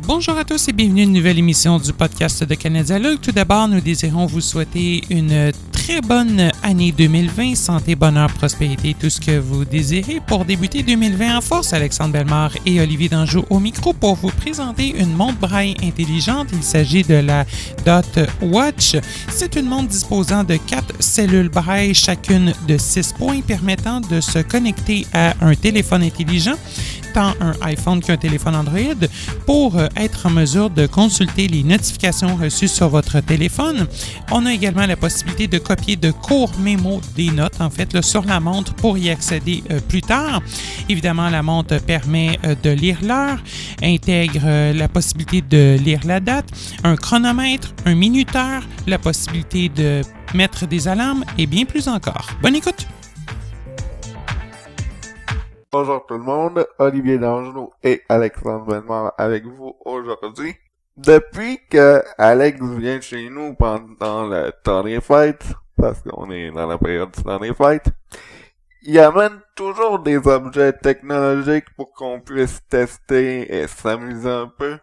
Bonjour à tous et bienvenue à une nouvelle émission du podcast de Canadialogue. Tout d'abord, nous désirons vous souhaiter une très bonne année 2020, santé, bonheur, prospérité, tout ce que vous désirez pour débuter 2020 en force. Alexandre Bellemare et Olivier Danjou au micro pour vous présenter une montre braille intelligente. Il s'agit de la Dot Watch. C'est une montre disposant de 4 cellules braille, chacune de 6 points, permettant de se connecter à un téléphone intelligent, tant un iPhone qu'un téléphone Android, pour être en mesure de consulter les notifications reçues sur votre téléphone. On a également la possibilité de copier de courts mémos des notes, en fait, là, sur la montre pour y accéder plus tard. Évidemment, la montre permet de lire l'heure, intègre la possibilité de lire la date, un chronomètre, un minuteur, la possibilité de mettre des alarmes et bien plus encore. Bonne écoute! Bonjour tout le monde, Olivier Danjou et Alexandre Bellemare avec vous aujourd'hui. Depuis que Alex vient chez nous pendant le temps des fêtes, parce qu'on est dans la période du temps des fêtes, il amène toujours des objets technologiques pour qu'on puisse tester et s'amuser un peu.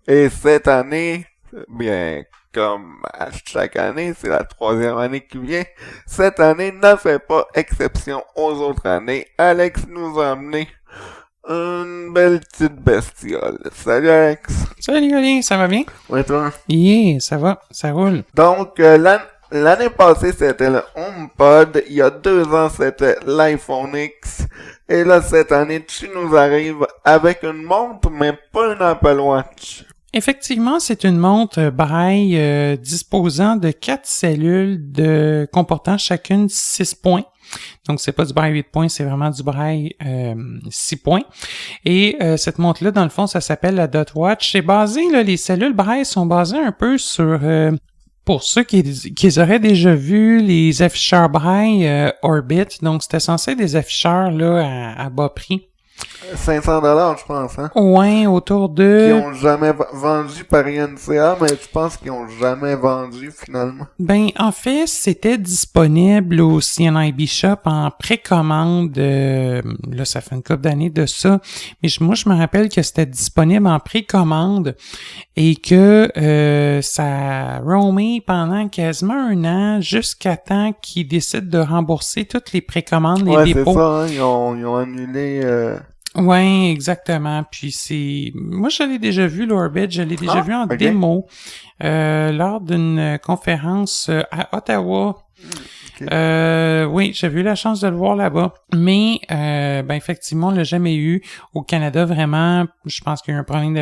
Et cette année, bien, comme à chaque année, c'est la 3e année qui vient, cette année ne fait pas exception aux autres années. Alex nous a amené une belle petite bestiole. Salut Alex! Salut Olivier, ça va bien? Oui, toi? Yeah, ça va, ça roule. Donc, l'année passée, c'était le HomePod. Il y a 2 ans, c'était l'iPhone X. Et là, cette année, tu nous arrives avec une montre, mais pas une Apple Watch. Effectivement, c'est une montre braille disposant de 4 cellules comportant chacune 6 points. Donc, c'est pas du braille 8 points, c'est vraiment du braille 6 points. Et cette montre-là, dans le fond, ça s'appelle la Dot Watch. C'est basé, là, les cellules braille sont basées un peu sur... pour ceux qui auraient déjà vu les afficheurs braille Orbit, donc c'était censé être des afficheurs là à bas prix. 500$, je pense, hein? Ouais, autour de... Qui ont jamais vendu par INCA, mais je pense qu'ils ont jamais vendu, finalement. Ben, en fait, c'était disponible au CNIB Shop en précommande, là, ça fait une couple d'années de ça, mais moi, je me rappelle que c'était disponible en précommande et que ça a roamé pendant quasiment 1 an jusqu'à temps qu'ils décident de rembourser toutes les précommandes, les dépôts. Ouais, c'est ça, hein? Ils ont annulé... Ouais, exactement. Puis moi je l'ai déjà vu l'Orbit, je l'ai déjà vu en démo lors d'une conférence à Ottawa. Okay. Oui, j'ai eu la chance de le voir là-bas. Mais effectivement, on l'a jamais eu. Au Canada, vraiment, je pense qu'il y a eu un problème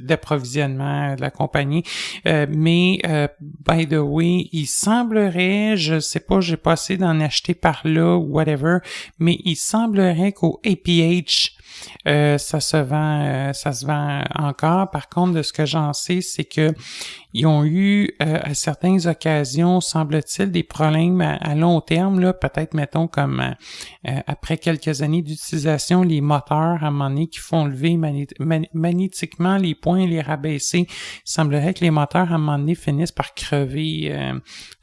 d'approvisionnement de la compagnie. Mais by the way, il semblerait, je sais pas, j'ai pas essayé d'en acheter par là ou whatever, mais il semblerait qu'au APH, ça se vend encore. Par contre, de ce que j'en sais, c'est que ils ont eu à certaines occasions, semble-t-il, des problèmes à long terme, là, peut-être, mettons, comme après quelques années d'utilisation, les moteurs, à un moment donné, qui font lever magnétiquement les points et les rabaisser. Il semblerait que les moteurs, à un moment donné, finissent par crever.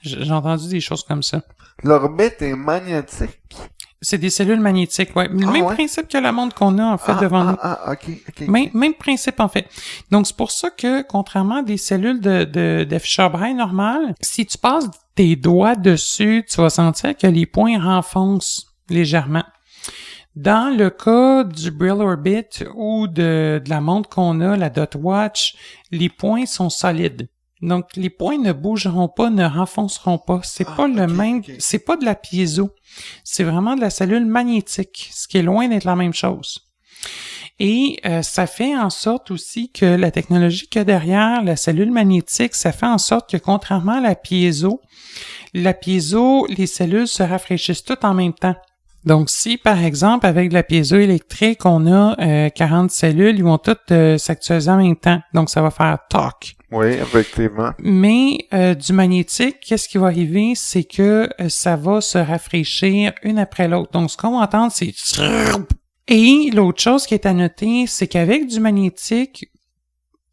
J'ai entendu des choses comme ça. L'orbite est magnétique. C'est des cellules magnétiques, ouais. Le même principe que la montre qu'on a, en fait, devant nous. OK. Même principe, en fait. Donc, c'est pour ça que, contrairement à des cellules d'afficheur braille normal, si tu passes tes doigts dessus, tu vas sentir que les points renfoncent légèrement. Dans le cas du Braille Orbit ou de la montre qu'on a, la Dot Watch, les points sont solides. Donc, les points ne bougeront pas, ne renfonceront pas. C'est pas le même, c'est pas de la piézo. C'est vraiment de la cellule magnétique, ce qui est loin d'être la même chose. Et ça fait en sorte aussi que la technologie qu'il y a derrière la cellule magnétique, ça fait en sorte que contrairement à la piézo, les cellules se rafraîchissent toutes en même temps. Donc, si, par exemple, avec de la piézoélectrique, on a 40 cellules, ils vont toutes s'actualiser en même temps. Donc, ça va faire toc. Oui, effectivement. Mais du magnétique, qu'est-ce qui va arriver? C'est que ça va se rafraîchir une après l'autre. Donc, ce qu'on va entendre, c'est... Et l'autre chose qui est à noter, c'est qu'avec du magnétique,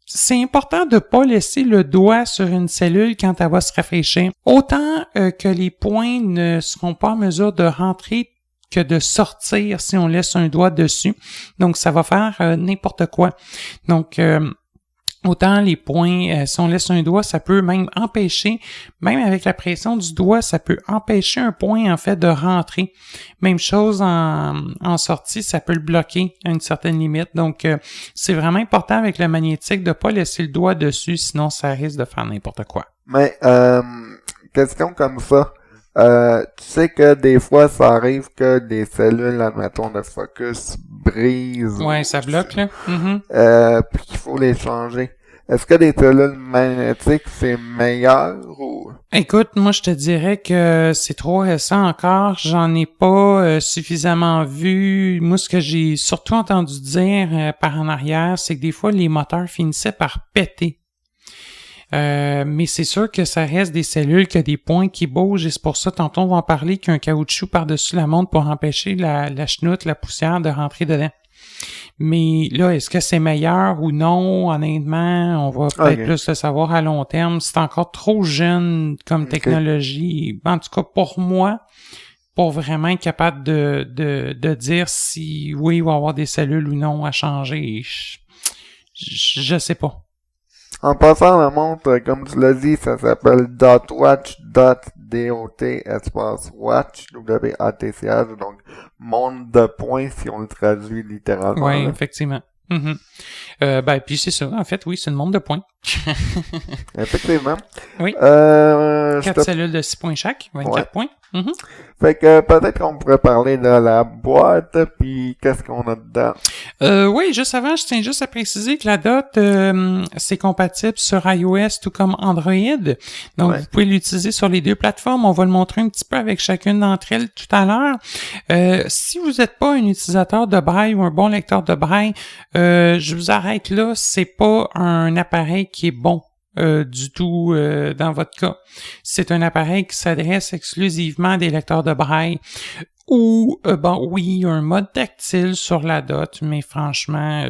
c'est important de pas laisser le doigt sur une cellule quand elle va se rafraîchir. Autant que les points ne seront pas en mesure de rentrer que de sortir si on laisse un doigt dessus. Donc, ça va faire n'importe quoi. Donc, Autant les points, si on laisse un doigt, ça peut même empêcher, même avec la pression du doigt, ça peut empêcher un point, en fait, de rentrer. Même chose en sortie, ça peut le bloquer à une certaine limite. Donc, c'est vraiment important avec le magnétique de pas laisser le doigt dessus, sinon ça risque de faire n'importe quoi. Mais, question comme ça. Tu sais que des fois, ça arrive que des cellules, admettons, de focus brisent. Ouais, ça bloque, là. Puis qu'il faut les changer. Est-ce que des cellules magnétiques, c'est meilleur ou... Écoute, moi, je te dirais que c'est trop récent encore. J'en ai pas suffisamment vu. Moi, ce que j'ai surtout entendu dire par en arrière, c'est que des fois, les moteurs finissaient par péter. Mais c'est sûr que ça reste des cellules qui ont des points qui bougent et c'est pour ça, tantôt, on va en parler qu'il y a un caoutchouc par-dessus la montre pour empêcher la chenoute, la poussière de rentrer dedans. Mais là, est-ce que c'est meilleur ou non? Honnêtement, on va peut-être plus le savoir à long terme. C'est encore trop jeune comme technologie. En tout cas, pour moi, pour vraiment être capable de dire si oui, il va y avoir des cellules ou non à changer, je sais pas. En passant, la montre, comme tu l'as dit, ça s'appelle .watch, .dot, espace watch, W-A-T-C-H, donc montre de points si on le traduit littéralement. Oui, effectivement. Puis c'est ça. En fait, oui, c'est une montre de points. Effectivement. Oui. 4 cellules de 6 points chaque, 24 points. Fait que peut-être qu'on pourrait parler de la boîte, puis qu'est-ce qu'on a dedans. Oui, juste avant, je tiens juste à préciser que la DOT, c'est compatible sur iOS tout comme Android. Donc, vous pouvez l'utiliser sur les deux plateformes. On va le montrer un petit peu avec chacune d'entre elles tout à l'heure. Si vous n'êtes pas un utilisateur de Braille ou un bon lecteur de Braille, je vous arrête là. C'est pas un appareil qui est bon. Du tout dans votre cas. C'est un appareil qui s'adresse exclusivement à des lecteurs de Braille ou, oui, il y a un mode tactile sur la DOT, mais franchement,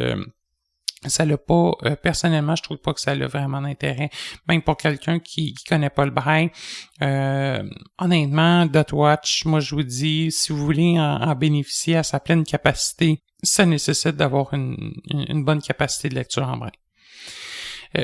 ça l'a pas, personnellement, je trouve pas que ça a vraiment d'intérêt, même pour quelqu'un qui connaît pas le Braille. Honnêtement, DotWatch, moi je vous dis, si vous voulez en bénéficier à sa pleine capacité, ça nécessite d'avoir une bonne capacité de lecture en Braille.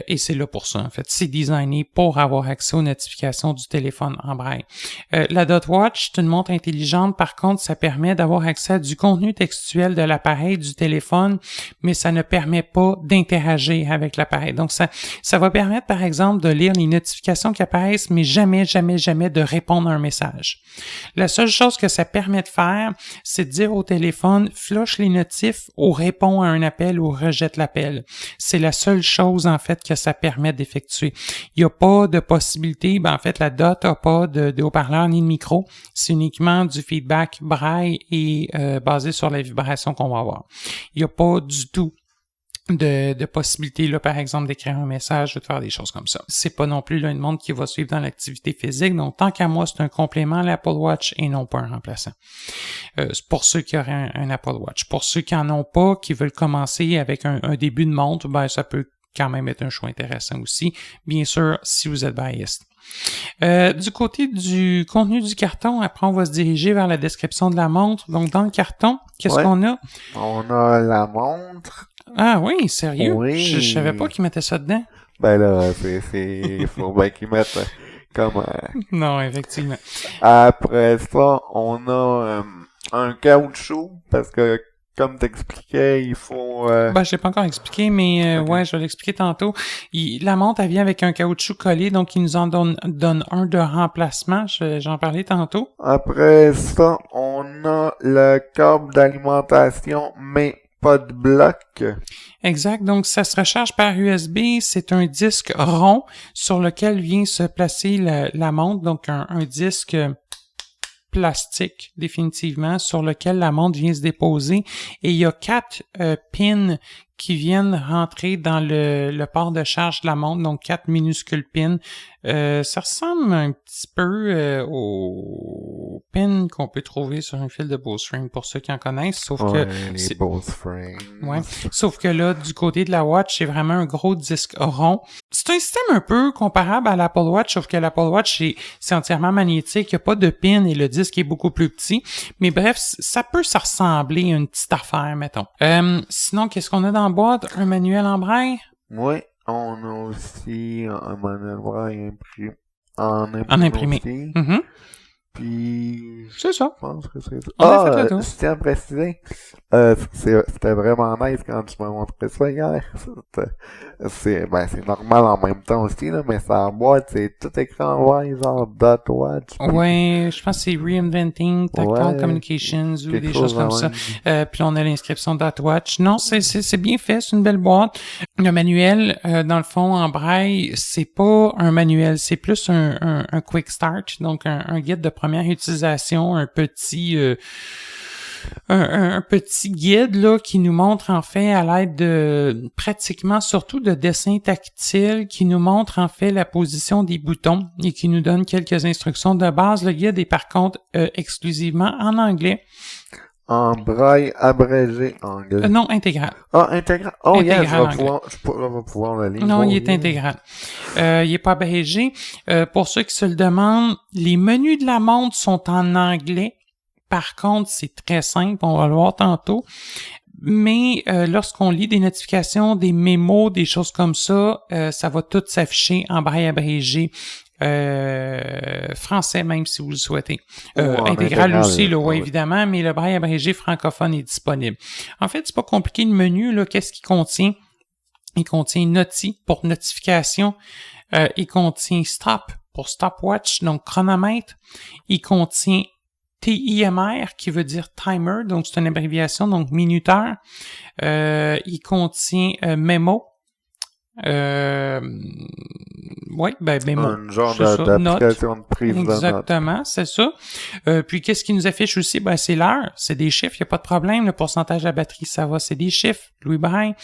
Et c'est là pour ça, en fait. C'est designé pour avoir accès aux notifications du téléphone en Braille. La DotWatch, c'est une montre intelligente. Par contre, ça permet d'avoir accès à du contenu textuel de l'appareil, du téléphone, mais ça ne permet pas d'interagir avec l'appareil. Donc, ça va permettre, par exemple, de lire les notifications qui apparaissent, mais jamais de répondre à un message. La seule chose que ça permet de faire, c'est de dire au téléphone, flush les notifs ou réponds à un appel ou rejette l'appel. C'est la seule chose, en fait, que ça permet d'effectuer. Il n'y a pas de possibilité, en fait, la DOT n'a pas de haut-parleur ni de micro. C'est uniquement du feedback Braille et basé sur la vibration qu'on va avoir. Il n'y a pas du tout de possibilité, là, par exemple, d'écrire un message ou de faire des choses comme ça. C'est pas non plus là, une montre qui va suivre dans l'activité physique. Donc, tant qu'à moi, c'est un complément à l'Apple Watch et non pas un remplaçant. C'est pour ceux qui auraient un Apple Watch. Pour ceux qui en ont pas, qui veulent commencer avec un début de montre, ça peut quand même être un choix intéressant aussi, bien sûr, si vous êtes biased. Du côté du contenu du carton, après on va se diriger vers la description de la montre. Donc dans le carton, qu'est-ce qu'on a? On a la montre. Ah oui, sérieux? Oui. Je savais pas qu'ils mettaient ça dedans. Ben là, il faut bien qu'ils mettent comme... Non, effectivement. Après ça, on a un caoutchouc, parce que comme t'expliquais, il faut... Je l'ai pas encore expliqué, mais okay. Je vais l'expliquer tantôt. La montre, elle vient avec un caoutchouc collé, donc il nous en donne un de remplacement. J'en parlais tantôt. Après ça, on a le câble d'alimentation, mais pas de bloc. Exact. Donc, ça se recharge par USB. C'est un disque rond sur lequel vient se placer la montre. Donc, un disque plastique, définitivement, sur lequel la montre vient se déposer. Et il y a 4 pins qui viennent rentrer dans le port de charge de la montre, donc 4 minuscules pins. Ça ressemble un petit peu aux pins qu'on peut trouver sur un fil de Bose Frame, pour ceux qui en connaissent, sauf que... les Bose Frame. Ouais. Sauf que là, du côté de la Watch, c'est vraiment un gros disque rond. C'est un système un peu comparable à l'Apple Watch, sauf que l'Apple Watch, c'est entièrement magnétique, il n'y a pas de pin et le disque est beaucoup plus petit. Mais bref, ça peut se ressembler à une petite affaire, mettons. Sinon, qu'est-ce qu'on a dans la boîte? Un manuel en braille? Oui. On a aussi un manuel braille en imprimé. aussi. Mm-hmm. Puis... C'est ça. Je pense que c'est ça. On a fait le tour. Je tiens à préciser, c'était vraiment nice quand tu m'as montré ça hier. C'est normal en même temps aussi, là, mais ça en boîte, c'est tout écran vert, genre dot watch. Ouais, je pense que c'est Reinventing Tactile Communications ou des choses comme ça. Puis on a l'inscription dot watch. Non, c'est bien fait, c'est une belle boîte. Le manuel, dans le fond, en braille, c'est pas un manuel, c'est plus un quick start, donc un guide de première utilisation, un petit guide là qui nous montre en fait à l'aide de pratiquement surtout de dessins tactiles qui nous montre en fait la position des boutons et qui nous donne quelques instructions de base. Le guide est par contre exclusivement en anglais. En braille abrégé anglais. Non, intégral. Ah, intégral. Oh, intégral yeah, je vais pouvoir le lire. Non, il est intégral. Il est pas abrégé. Pour ceux qui se le demandent, les menus de la montre sont en anglais. Par contre, c'est très simple, on va le voir tantôt. Mais lorsqu'on lit des notifications, des mémos, des choses comme ça, ça va tout s'afficher en braille abrégé. Français même si vous le souhaitez. Intégral aussi, là, ouais, évidemment, mais le braille abrégé francophone est disponible. En fait, c'est pas compliqué le menu, là. Qu'est-ce qu'il contient? Il contient Noti pour notification. Il contient Stop pour stopwatch, donc chronomètre. Il contient TIMR qui veut dire timer, donc c'est une abréviation, donc minuteur. Il contient Memo. Oui, Memo. Un genre d'application de prise de notes. Exactement, c'est ça. Puis qu'est-ce qui nous affiche aussi? C'est l'heure, c'est des chiffres, il n'y a pas de problème. Le pourcentage de la batterie, ça va, c'est des chiffres. Louis Braille.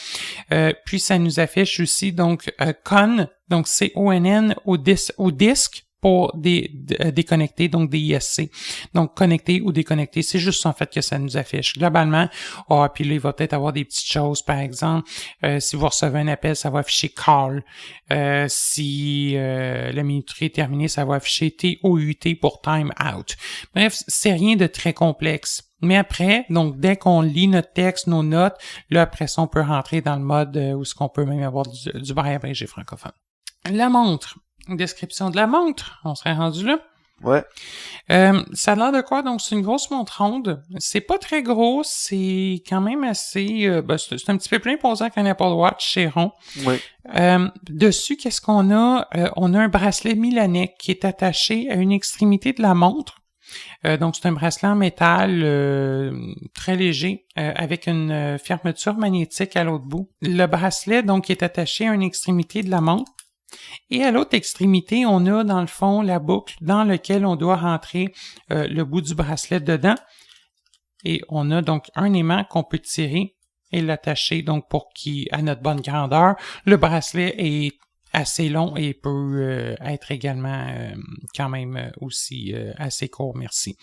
Puis ça nous affiche aussi donc CON, donc CONN au disque. Pour déconnecter, donc des ISC. Donc, connecter ou déconnecter, c'est juste ça, en fait, que ça nous affiche. Globalement, puis là, il va peut-être avoir des petites choses, par exemple, si vous recevez un appel, ça va afficher call. Si la minuterie est terminée, ça va afficher TOUT pour time out. Bref, c'est rien de très complexe. Mais après, donc, dès qu'on lit notre texte, nos notes, là, après ça, on peut rentrer dans le mode où est-ce qu'on peut même avoir du braille abrégé francophone. La montre. Description de la montre. On serait rendu là. Ouais. Ça a l'air de quoi? Donc, c'est une grosse montre ronde. C'est pas très gros. C'est quand même assez... c'est un petit peu plus imposant qu'un Apple Watch. C'est rond. Oui. Dessus, qu'est-ce qu'on a? On a un bracelet Milanec qui est attaché à une extrémité de la montre. Donc, c'est un bracelet en métal très léger avec une fermeture magnétique à l'autre bout. Le bracelet, donc, est attaché à une extrémité de la montre. Et à l'autre extrémité, on a dans le fond la boucle dans laquelle on doit rentrer le bout du bracelet dedans. Et on a donc un aimant qu'on peut tirer et l'attacher donc pour qu'il à notre bonne grandeur. Le bracelet est assez long et peut être également quand même aussi assez court, merci.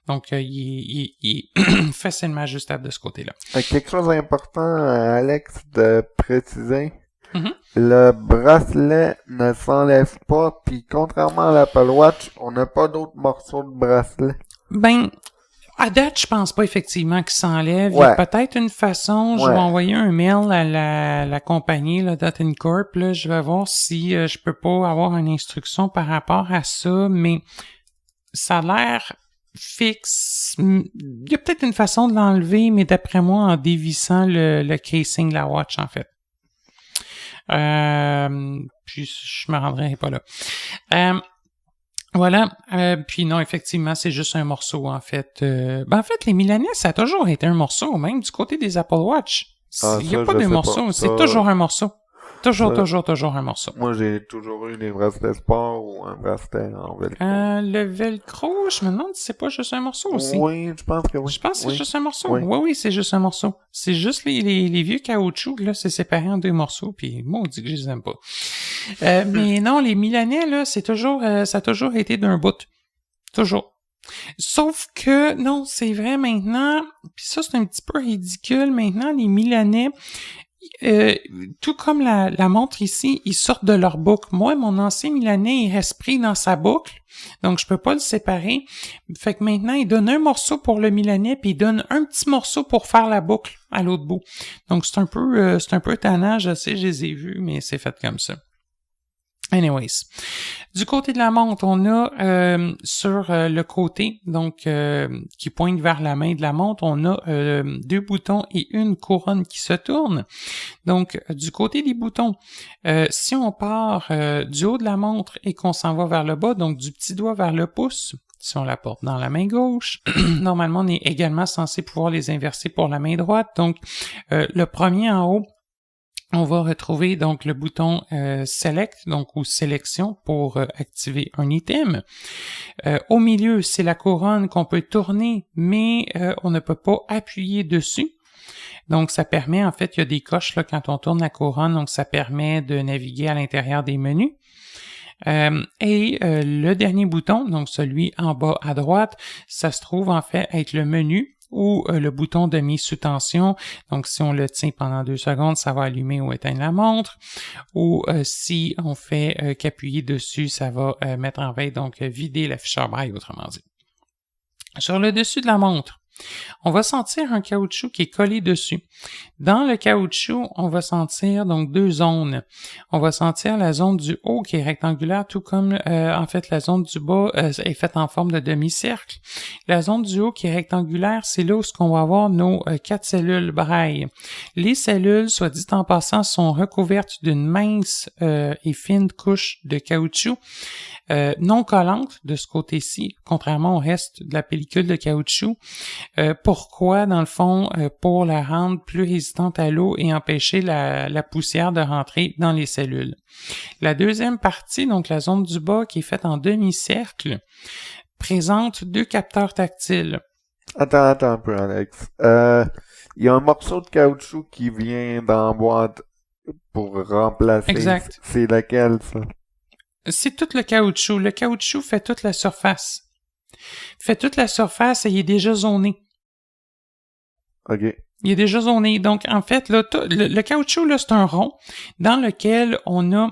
Donc, il est facilement ajustable de ce côté-là. Quelque chose d'important, Alex, de préciser. Mm-hmm. Le bracelet ne s'enlève pas, puis contrairement à l'Apple Watch, on n'a pas d'autres morceaux de bracelet. À date, je pense pas effectivement qu'il s'enlève. Ouais. Il y a peut-être une façon, je vais envoyer un mail à la compagnie, là, Dot & Corp, là, je vais voir si je peux pas avoir une instruction par rapport à ça, mais ça a l'air fixe. Il y a peut-être une façon de l'enlever, mais d'après moi, en dévissant le casing de la watch, en fait. Puis je me rendrai pas là. Voilà. Puis non, effectivement, c'est juste un morceau, en fait. En fait, les Milanais, ça a toujours été un morceau, même du côté des Apple Watch. Il n'y a pas de morceau, c'est toujours un morceau. Toujours un morceau. Moi, j'ai toujours eu des bracelets sport ou un bracelet en velcro. Le velcro, je me demande si c'est pas juste un morceau aussi. Oui, je pense que oui. Je pense que c'est juste un morceau. Oui, c'est juste un morceau. C'est juste les vieux caoutchoucs, là, c'est séparé en deux morceaux, puis moi, on dit que je les aime pas. Mais non, les Milanais, là, ça a toujours été d'un bout. Toujours. Sauf que, non, c'est vrai maintenant, puis ça, c'est un petit peu ridicule maintenant, les Milanais, tout comme la montre ici, ils sortent de leur boucle. Moi, mon ancien Milanais, il reste pris dans sa boucle, donc je peux pas le séparer. Fait que maintenant, il donne un morceau pour le Milanais, puis il donne un petit morceau pour faire la boucle à l'autre bout. Donc c'est un peu tannant, je sais, je les ai vus, mais c'est fait comme ça. Anyways, du côté de la montre, on a sur le côté, donc qui pointe vers la main de la montre, on a 2 boutons et une couronne qui se tourne. Donc, du côté des boutons, si on part du haut de la montre et qu'on s'en va vers le bas, donc du petit doigt vers le pouce, si on la porte dans la main gauche, normalement, on est également censé pouvoir les inverser pour la main droite. Donc, le premier en haut, on va retrouver donc le bouton Select, donc ou Sélection pour activer un item. Au milieu, c'est la couronne qu'on peut tourner, mais on ne peut pas appuyer dessus. Donc, ça permet, en fait, il y a des coches là quand on tourne la couronne, donc ça permet de naviguer à l'intérieur des menus. Le dernier bouton, donc celui en bas à droite, ça se trouve en fait être le menu ou le bouton de mise sous tension. Donc, si on le tient pendant 2 secondes, ça va allumer ou éteindre la montre. Ou si on fait qu'appuyer dessus, ça va mettre en veille, donc vider l'afficheur braille, autrement dit. Sur le dessus de la montre, on va sentir un caoutchouc qui est collé dessus. Dans le caoutchouc, on va sentir donc 2 zones. On va sentir la zone du haut qui est rectangulaire, tout comme en fait la zone du bas est faite en forme de demi-cercle. La zone du haut qui est rectangulaire, c'est là où on va avoir nos 4 cellules braille. Les cellules, soit dit en passant, sont recouvertes d'une mince et fine couche de caoutchouc non collante de ce côté-ci, contrairement au reste de la pellicule de caoutchouc. Pourquoi, dans le fond, pour la rendre plus résistante à l'eau et empêcher la poussière de rentrer dans les cellules. La deuxième partie, donc la zone du bas qui est faite en demi-cercle, présente 2 capteurs tactiles. Attends un peu, Alex. Il y a un morceau de caoutchouc qui vient dans la boîte pour remplacer. Exact. C'est laquelle, ça? C'est tout le caoutchouc. Le caoutchouc fait toute la surface. Fait toute la surface et il est déjà zoné. OK. Il est déjà zoné. Donc, en fait, là, le caoutchouc, là, c'est un rond dans lequel on a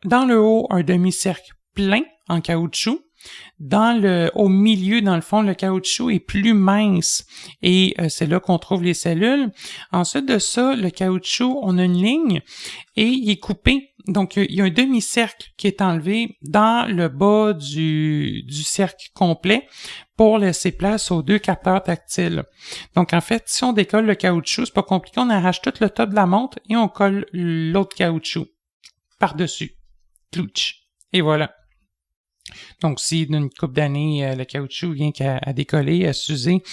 dans le haut un demi-cercle plein en caoutchouc. Au milieu, dans le fond, le caoutchouc est plus mince et c'est là qu'on trouve les cellules. Ensuite de ça, le caoutchouc, on a une ligne et il est coupé. Donc, il y a un demi-cercle qui est enlevé dans le bas du cercle complet pour laisser place aux 2 capteurs tactiles. Donc, en fait, si on décolle le caoutchouc, c'est pas compliqué, on arrache tout le top de la montre et on colle l'autre caoutchouc par-dessus. Clouch. Et voilà. Donc, si d'une couple d'années, le caoutchouc vient à décoller, à s'user,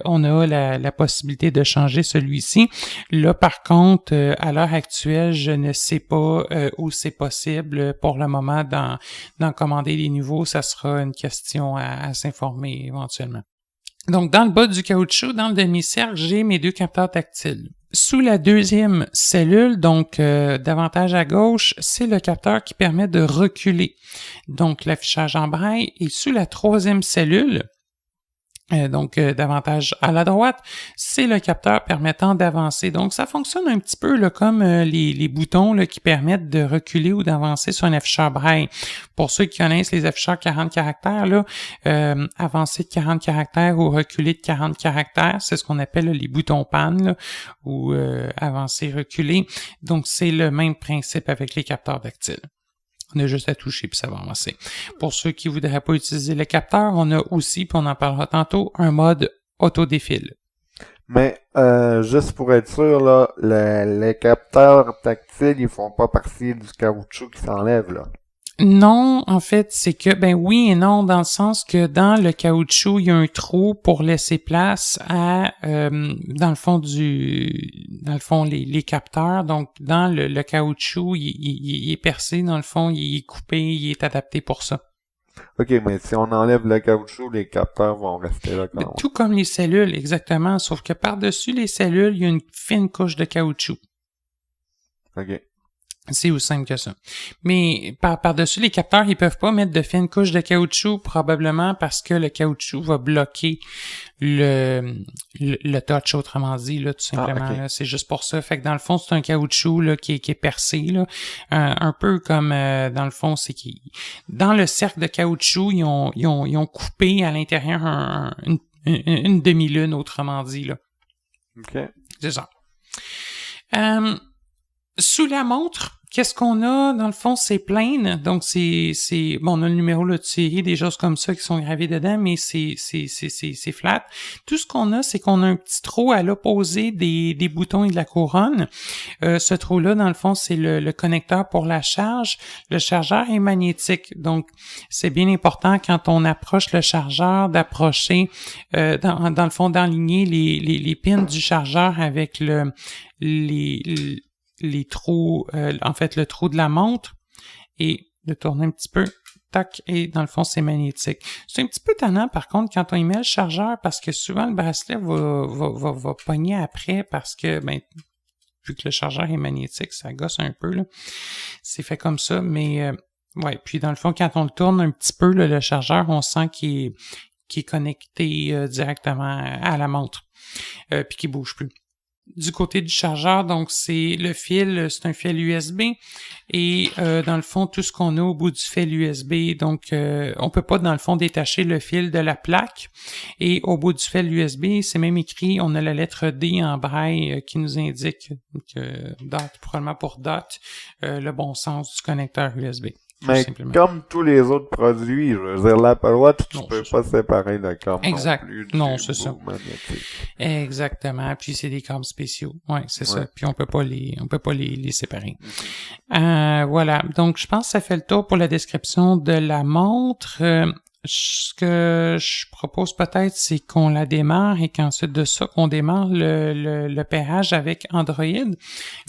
on a la possibilité de changer celui-ci. Là, par contre, à l'heure actuelle, je ne sais pas où c'est possible pour le moment d'en commander des nouveaux. Ça sera une question à s'informer éventuellement. Donc, dans le bas du caoutchouc, dans le demi-cercle, j'ai mes 2 capteurs tactiles. Sous la deuxième cellule, donc davantage à gauche, c'est le capteur qui permet de reculer, donc l'affichage en braille. Et sous la troisième cellule, davantage à la droite, c'est le capteur permettant d'avancer. Donc, ça fonctionne un petit peu là, comme les boutons là, qui permettent de reculer ou d'avancer sur un afficheur braille. Pour ceux qui connaissent les afficheurs 40 caractères, là, avancer de 40 caractères ou reculer de 40 caractères, c'est ce qu'on appelle là, les boutons pan là, ou avancer, reculer. Donc, c'est le même principe avec les capteurs tactiles. On a juste à toucher puis ça va avancer. Pour ceux qui voudraient pas utiliser le capteur, on a aussi, puis on en parlera tantôt, un mode auto-défile. Mais juste pour être sûr, là, les capteurs tactiles, ils font pas partie du caoutchouc qui s'enlève, là. Non, en fait, c'est que, ben oui et non, dans le sens que dans le caoutchouc, il y a un trou pour laisser place à, dans le fond les capteurs. Donc, dans le caoutchouc, il est percé, dans le fond, il est coupé, il est adapté pour ça. OK, mais si on enlève le caoutchouc, les capteurs vont rester là quand même. Tout comme les cellules, exactement, sauf que par-dessus les cellules, il y a une fine couche de caoutchouc. OK. C'est aussi simple que ça. Mais par-dessus les capteurs, ils peuvent pas mettre de fine couche de caoutchouc, probablement parce que le caoutchouc va bloquer le touch, autrement dit, là, tout simplement. okay. Là. C'est juste pour ça. Fait que dans le fond, c'est un caoutchouc là, qui est percé. Là. Un peu comme dans le fond, c'est qu'ils. Dans le cercle de caoutchouc, ils ont coupé à l'intérieur une demi-lune, autrement dit. Là. OK. C'est ça. Sous la montre, qu'est-ce qu'on a? Dans le fond, c'est plain. Donc, bon, on a le numéro là, de série, des choses comme ça qui sont gravées dedans, mais c'est flat. Tout ce qu'on a, c'est qu'on a un petit trou à l'opposé des boutons et de la couronne. Ce trou-là, dans le fond, c'est le connecteur pour la charge. Le chargeur est magnétique. Donc, c'est bien important quand on approche le chargeur d'approcher, dans le fond, d'enligner les pins du chargeur avec les trous, en fait, le trou de la montre et de tourner un petit peu, tac, et dans le fond, c'est magnétique. C'est un petit peu tannant, par contre, quand on y met le chargeur, parce que souvent, le bracelet va pogner après, parce que, vu que le chargeur est magnétique, ça gosse un peu, là. C'est fait comme ça, mais, ouais, puis dans le fond, quand on le tourne un petit peu, là, le chargeur, on sent qu'il est connecté directement à la montre, puis qu'il bouge plus. Du côté du chargeur, donc c'est le fil, c'est un fil USB et dans le fond tout ce qu'on a au bout du fil USB, donc on peut pas dans le fond détacher le fil de la plaque et au bout du fil USB, c'est même écrit, on a la lettre D en braille qui nous indique que dot, probablement pour dot, le bon sens du connecteur USB. Mais comme tous les autres produits, je veux dire, l'Apple Watch, tu peux pas séparer le câble exact. non plus. Non, c'est ça. Exactement. Puis c'est des câbles spéciaux. Ouais, c'est ça. Puis on peut pas les séparer. Voilà. Donc, je pense que ça fait le tour pour la description de la montre. Ce que je propose peut-être, c'est qu'on la démarre et qu'ensuite de ça, qu'on démarre le paiement avec Android.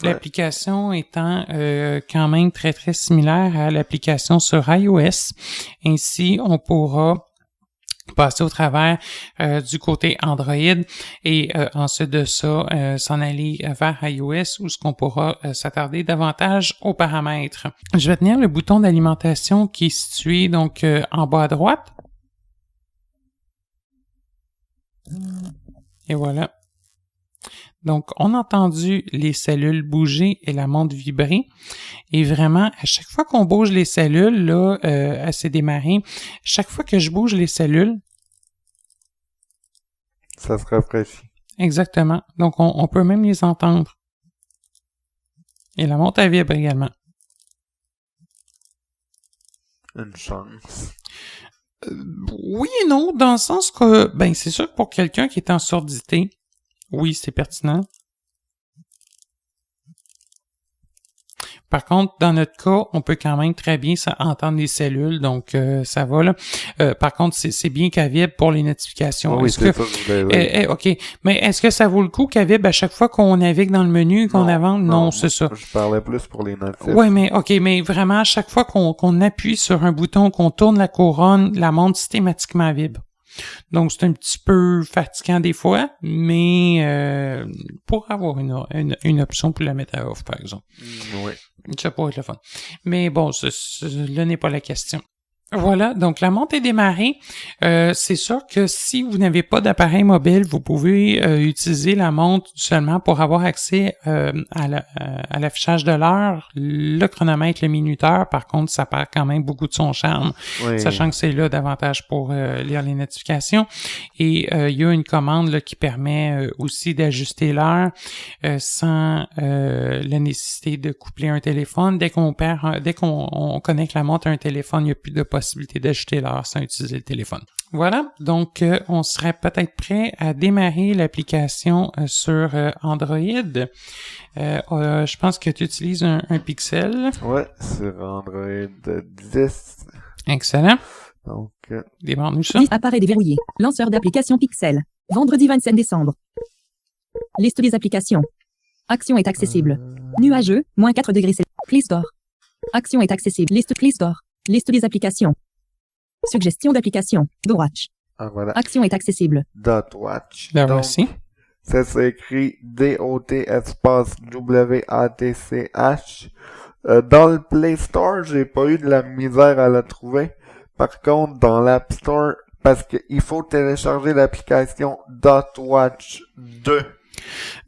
L'application étant quand même très, très similaire à l'application sur iOS. Ainsi, on pourra passer au travers du côté Android et ensuite de ça, s'en aller vers iOS où ce qu'on pourra s'attarder davantage aux paramètres. Je vais tenir le bouton d'alimentation qui est situé donc en bas à droite. Et voilà. Donc, on a entendu les cellules bouger et la montre vibrer. Et vraiment, à chaque fois qu'on bouge les cellules, là, elle s'est démarrée. Chaque fois que je bouge les cellules, ça se rafraîchit. Exactement. Donc, on peut même les entendre. Et la montre, elle vibre également. Une chance. Oui et non, dans le sens que, c'est sûr que pour quelqu'un qui est en surdité, oui, c'est pertinent. Par contre, dans notre cas, on peut quand même très bien entendre les cellules, donc ça va là. Par contre, c'est bien qu'elle vibre pour les notifications. Oui, c'est ça. OK. Mais est-ce que ça vaut le coup qu'elle vibre à chaque fois qu'on navigue dans le menu, qu'on avance? Non, c'est ça. Je parlais plus pour les notifs. Oui, mais OK, mais vraiment, à chaque fois qu'on appuie sur un bouton, qu'on tourne la couronne, la montre systématiquement vibre. Donc, c'est un petit peu fatigant des fois, mais pour avoir une option pour la mettre à off, par exemple. Oui. Ça pourrait être le fun. Mais bon, là n'est pas la question. Voilà, donc la montre est démarrée. C'est sûr que si vous n'avez pas d'appareil mobile, vous pouvez utiliser la montre seulement pour avoir accès à l'affichage de l'heure, le chronomètre, le minuteur. Par contre, ça perd quand même beaucoup de son charme, sachant que c'est là davantage pour lire les notifications. Et il y a une commande là, qui permet aussi d'ajuster l'heure sans la nécessité de coupler un téléphone. Dès qu'on connecte la montre à un téléphone, il n'y a plus de possibilité d'ajouter l'heure sans utiliser le téléphone. Voilà, donc on serait peut-être prêt à démarrer l'application sur Android. Je pense que tu utilises un Pixel. Ouais, sur Android 10. Excellent. Donc, démarre-nous ça. Liste apparaît déverrouillé. Lanceur d'application Pixel. Vendredi 27 décembre. Liste des applications. Action est accessible. Nuageux, moins 4 degrés C. Play Store. Action est accessible. Liste Play Store. Liste des applications. Suggestion d'application. Dotwatch. ah, voilà. Action est accessible. Dotwatch. Là, Donc, voici. ça s'écrit DOT espace WATCH. Dans le Play Store, j'ai pas eu de la misère à la trouver. Par contre, dans l'App Store, parce qu'il faut télécharger l'application .watch 2.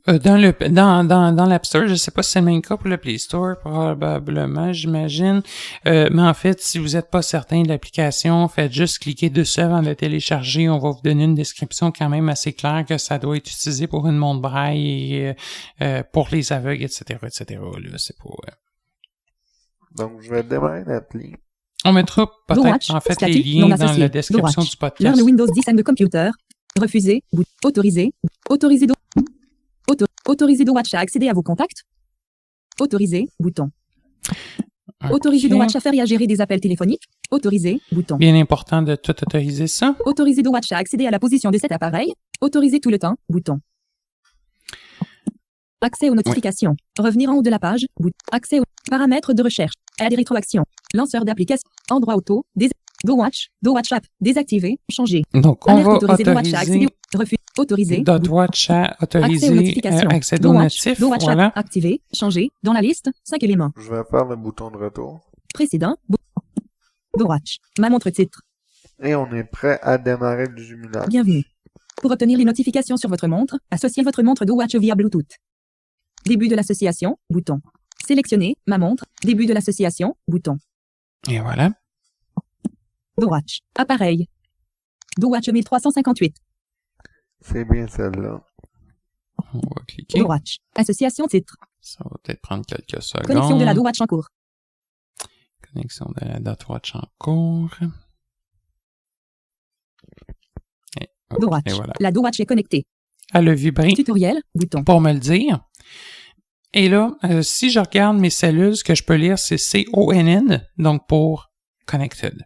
Dans l'App Store, je sais pas si c'est le même cas pour le Play Store, probablement, j'imagine. Mais en fait, si vous n'êtes pas certain de l'application, faites juste cliquer dessus avant de la télécharger. On va vous donner une description quand même assez claire que ça doit être utilisé pour une montre braille et pour les aveugles, etc., etc. Là, c'est pas... Donc, je vais démarrer l'appli. On mettra peut-être, Watch, en fait, statut, les liens non dans associé. la description Watch. du podcast. Learn Windows 10 and the computer. Refuser. Autoriser. Autoriser Autoriser Watch à accéder à vos contacts. Autoriser. Bouton. Ok. Autoriser Watch à faire et à gérer des appels téléphoniques. Autoriser. Bouton. Bien important de tout autoriser ça. Autoriser Watch à accéder à la position de cet appareil. Autoriser tout le temps. Bouton. Accès aux notifications. Revenir en haut de la page. Accès aux paramètres de recherche. Aide et rétroaction. Lanceur d'application. Endroit auto. Watch App. Désactiver. Changer. Donc, on Alerte va autoriser Watch à accéder. autoriser Autoriser. .watch à autoriser Accès aux notifications. accès aux notifs. Watch Voilà. App. Activer. Changer. Dans la liste. 5 éléments. Je vais faire le bouton de retour. Précédent. Watch. Ma montre titre. Et on est prêt à démarrer le jumelage. Bienvenue. Pour obtenir les notifications sur votre montre, associez votre montre Watch via Bluetooth. Début de l'association, bouton. Sélectionnez ma montre, début de l'association, bouton. Et voilà. Watch. Appareil. Watch 1358. C'est bien celle-là. On va cliquer. Watch. Association titre. Ça va peut-être prendre quelques secondes. Connexion de la Watch en cours. Connexion de la .watch en cours. Et, Watch. et voilà. La Watch est connectée. Elle a vibré Tutoriel, bouton. pour me le dire. Et là, si je regarde mes cellules, ce que je peux lire, c'est CONN, donc pour Connected.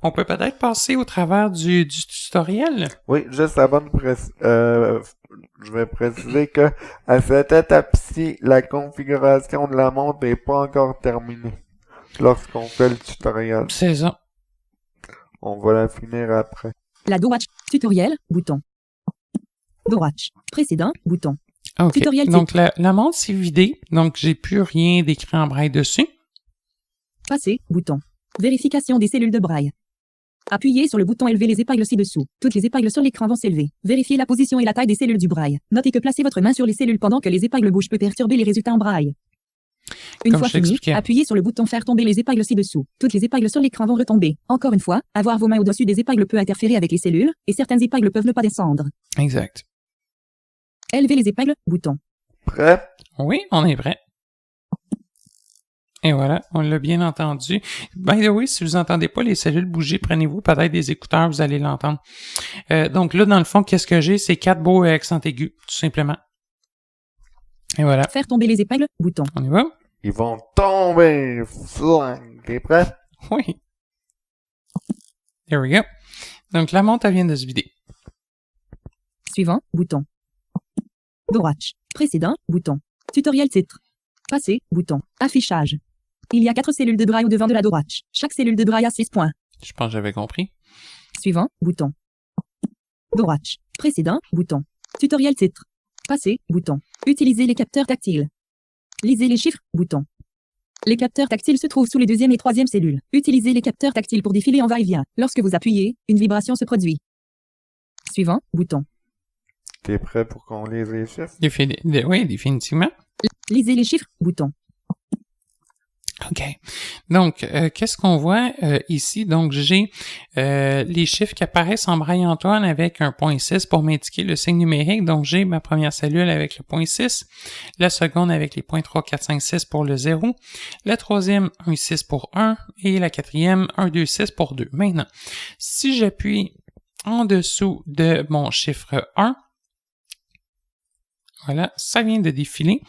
On peut peut-être passer au travers du tutoriel. Oui, juste avant de je vais préciser que à cette étape-ci, la configuration de la montre n'est pas encore terminée. Lorsqu'on fait le tutoriel, C'est ça. on va la finir après. La Watch. Tutoriel, bouton. Watch. Précédent, bouton. OK. Tutoriel type. Donc, la montre s'est vidée. Donc, j'ai plus rien d'écrit en braille dessus. Passer, bouton. Vérification des cellules de braille. Appuyez sur le bouton élever les épingles ci-dessous. Toutes les épingles sur l'écran vont s'élever. Vérifiez la position et la taille des cellules du braille. Notez que placer votre main sur les cellules pendant que les épingles bougent peut perturber les résultats en braille. Une Comme fois je fini, t'expliquais. appuyez sur le bouton faire tomber les épingles ci-dessous. Toutes les épingles sur l'écran vont retomber. Encore une fois, avoir vos mains au-dessus des épingles peut interférer avec les cellules, et certaines épingles peuvent ne pas descendre. Exact. Élever les épingles, bouton. Prêt? Oui, on est prêt. Et voilà, on l'a bien entendu. By the way, si vous entendez pas les cellules bouger, prenez-vous peut-être des écouteurs, vous allez l'entendre. Donc là, dans le fond, qu'est-ce que j'ai? C'est 4 beaux accents aigus, tout simplement. Et voilà, Faire tomber les épingles, bouton. on y va? Ils vont tomber! Flang! T'es prêt? Oui. There we go. Donc la montre, elle vient de se vider. Suivant, bouton. Watch. Précédent, bouton. Tutoriel titre. Passer, bouton. Affichage. Il y a 4 cellules de braille au devant de la Watch. Chaque cellule de braille a 6 points. Je pense que j'avais compris. Suivant, bouton. Watch. Précédent, bouton. Tutoriel titre. Passer, bouton. Utilisez les capteurs tactiles. Lisez les chiffres, bouton. Les capteurs tactiles se trouvent sous les 2e et 3e cellules. Utilisez les capteurs tactiles pour défiler en va-et-vient. Lorsque vous appuyez, une vibration se produit. Suivant, bouton. T'es prêt pour qu'on lise les chiffres? Oui, définitivement. Lisez les chiffres, bouton. OK. Donc, qu'est-ce qu'on voit ici? Donc, j'ai les chiffres qui apparaissent en braille Antoine avec un point 6 pour m'indiquer le signe numérique. Donc, j'ai ma première cellule avec le point 6, la seconde avec les points 3, 4, 5, 6 pour le 0, la troisième, un 6 pour 1 et la quatrième, 1, 2, 6 pour 2. Maintenant, si j'appuie en dessous de mon chiffre 1, voilà, ça vient de défiler.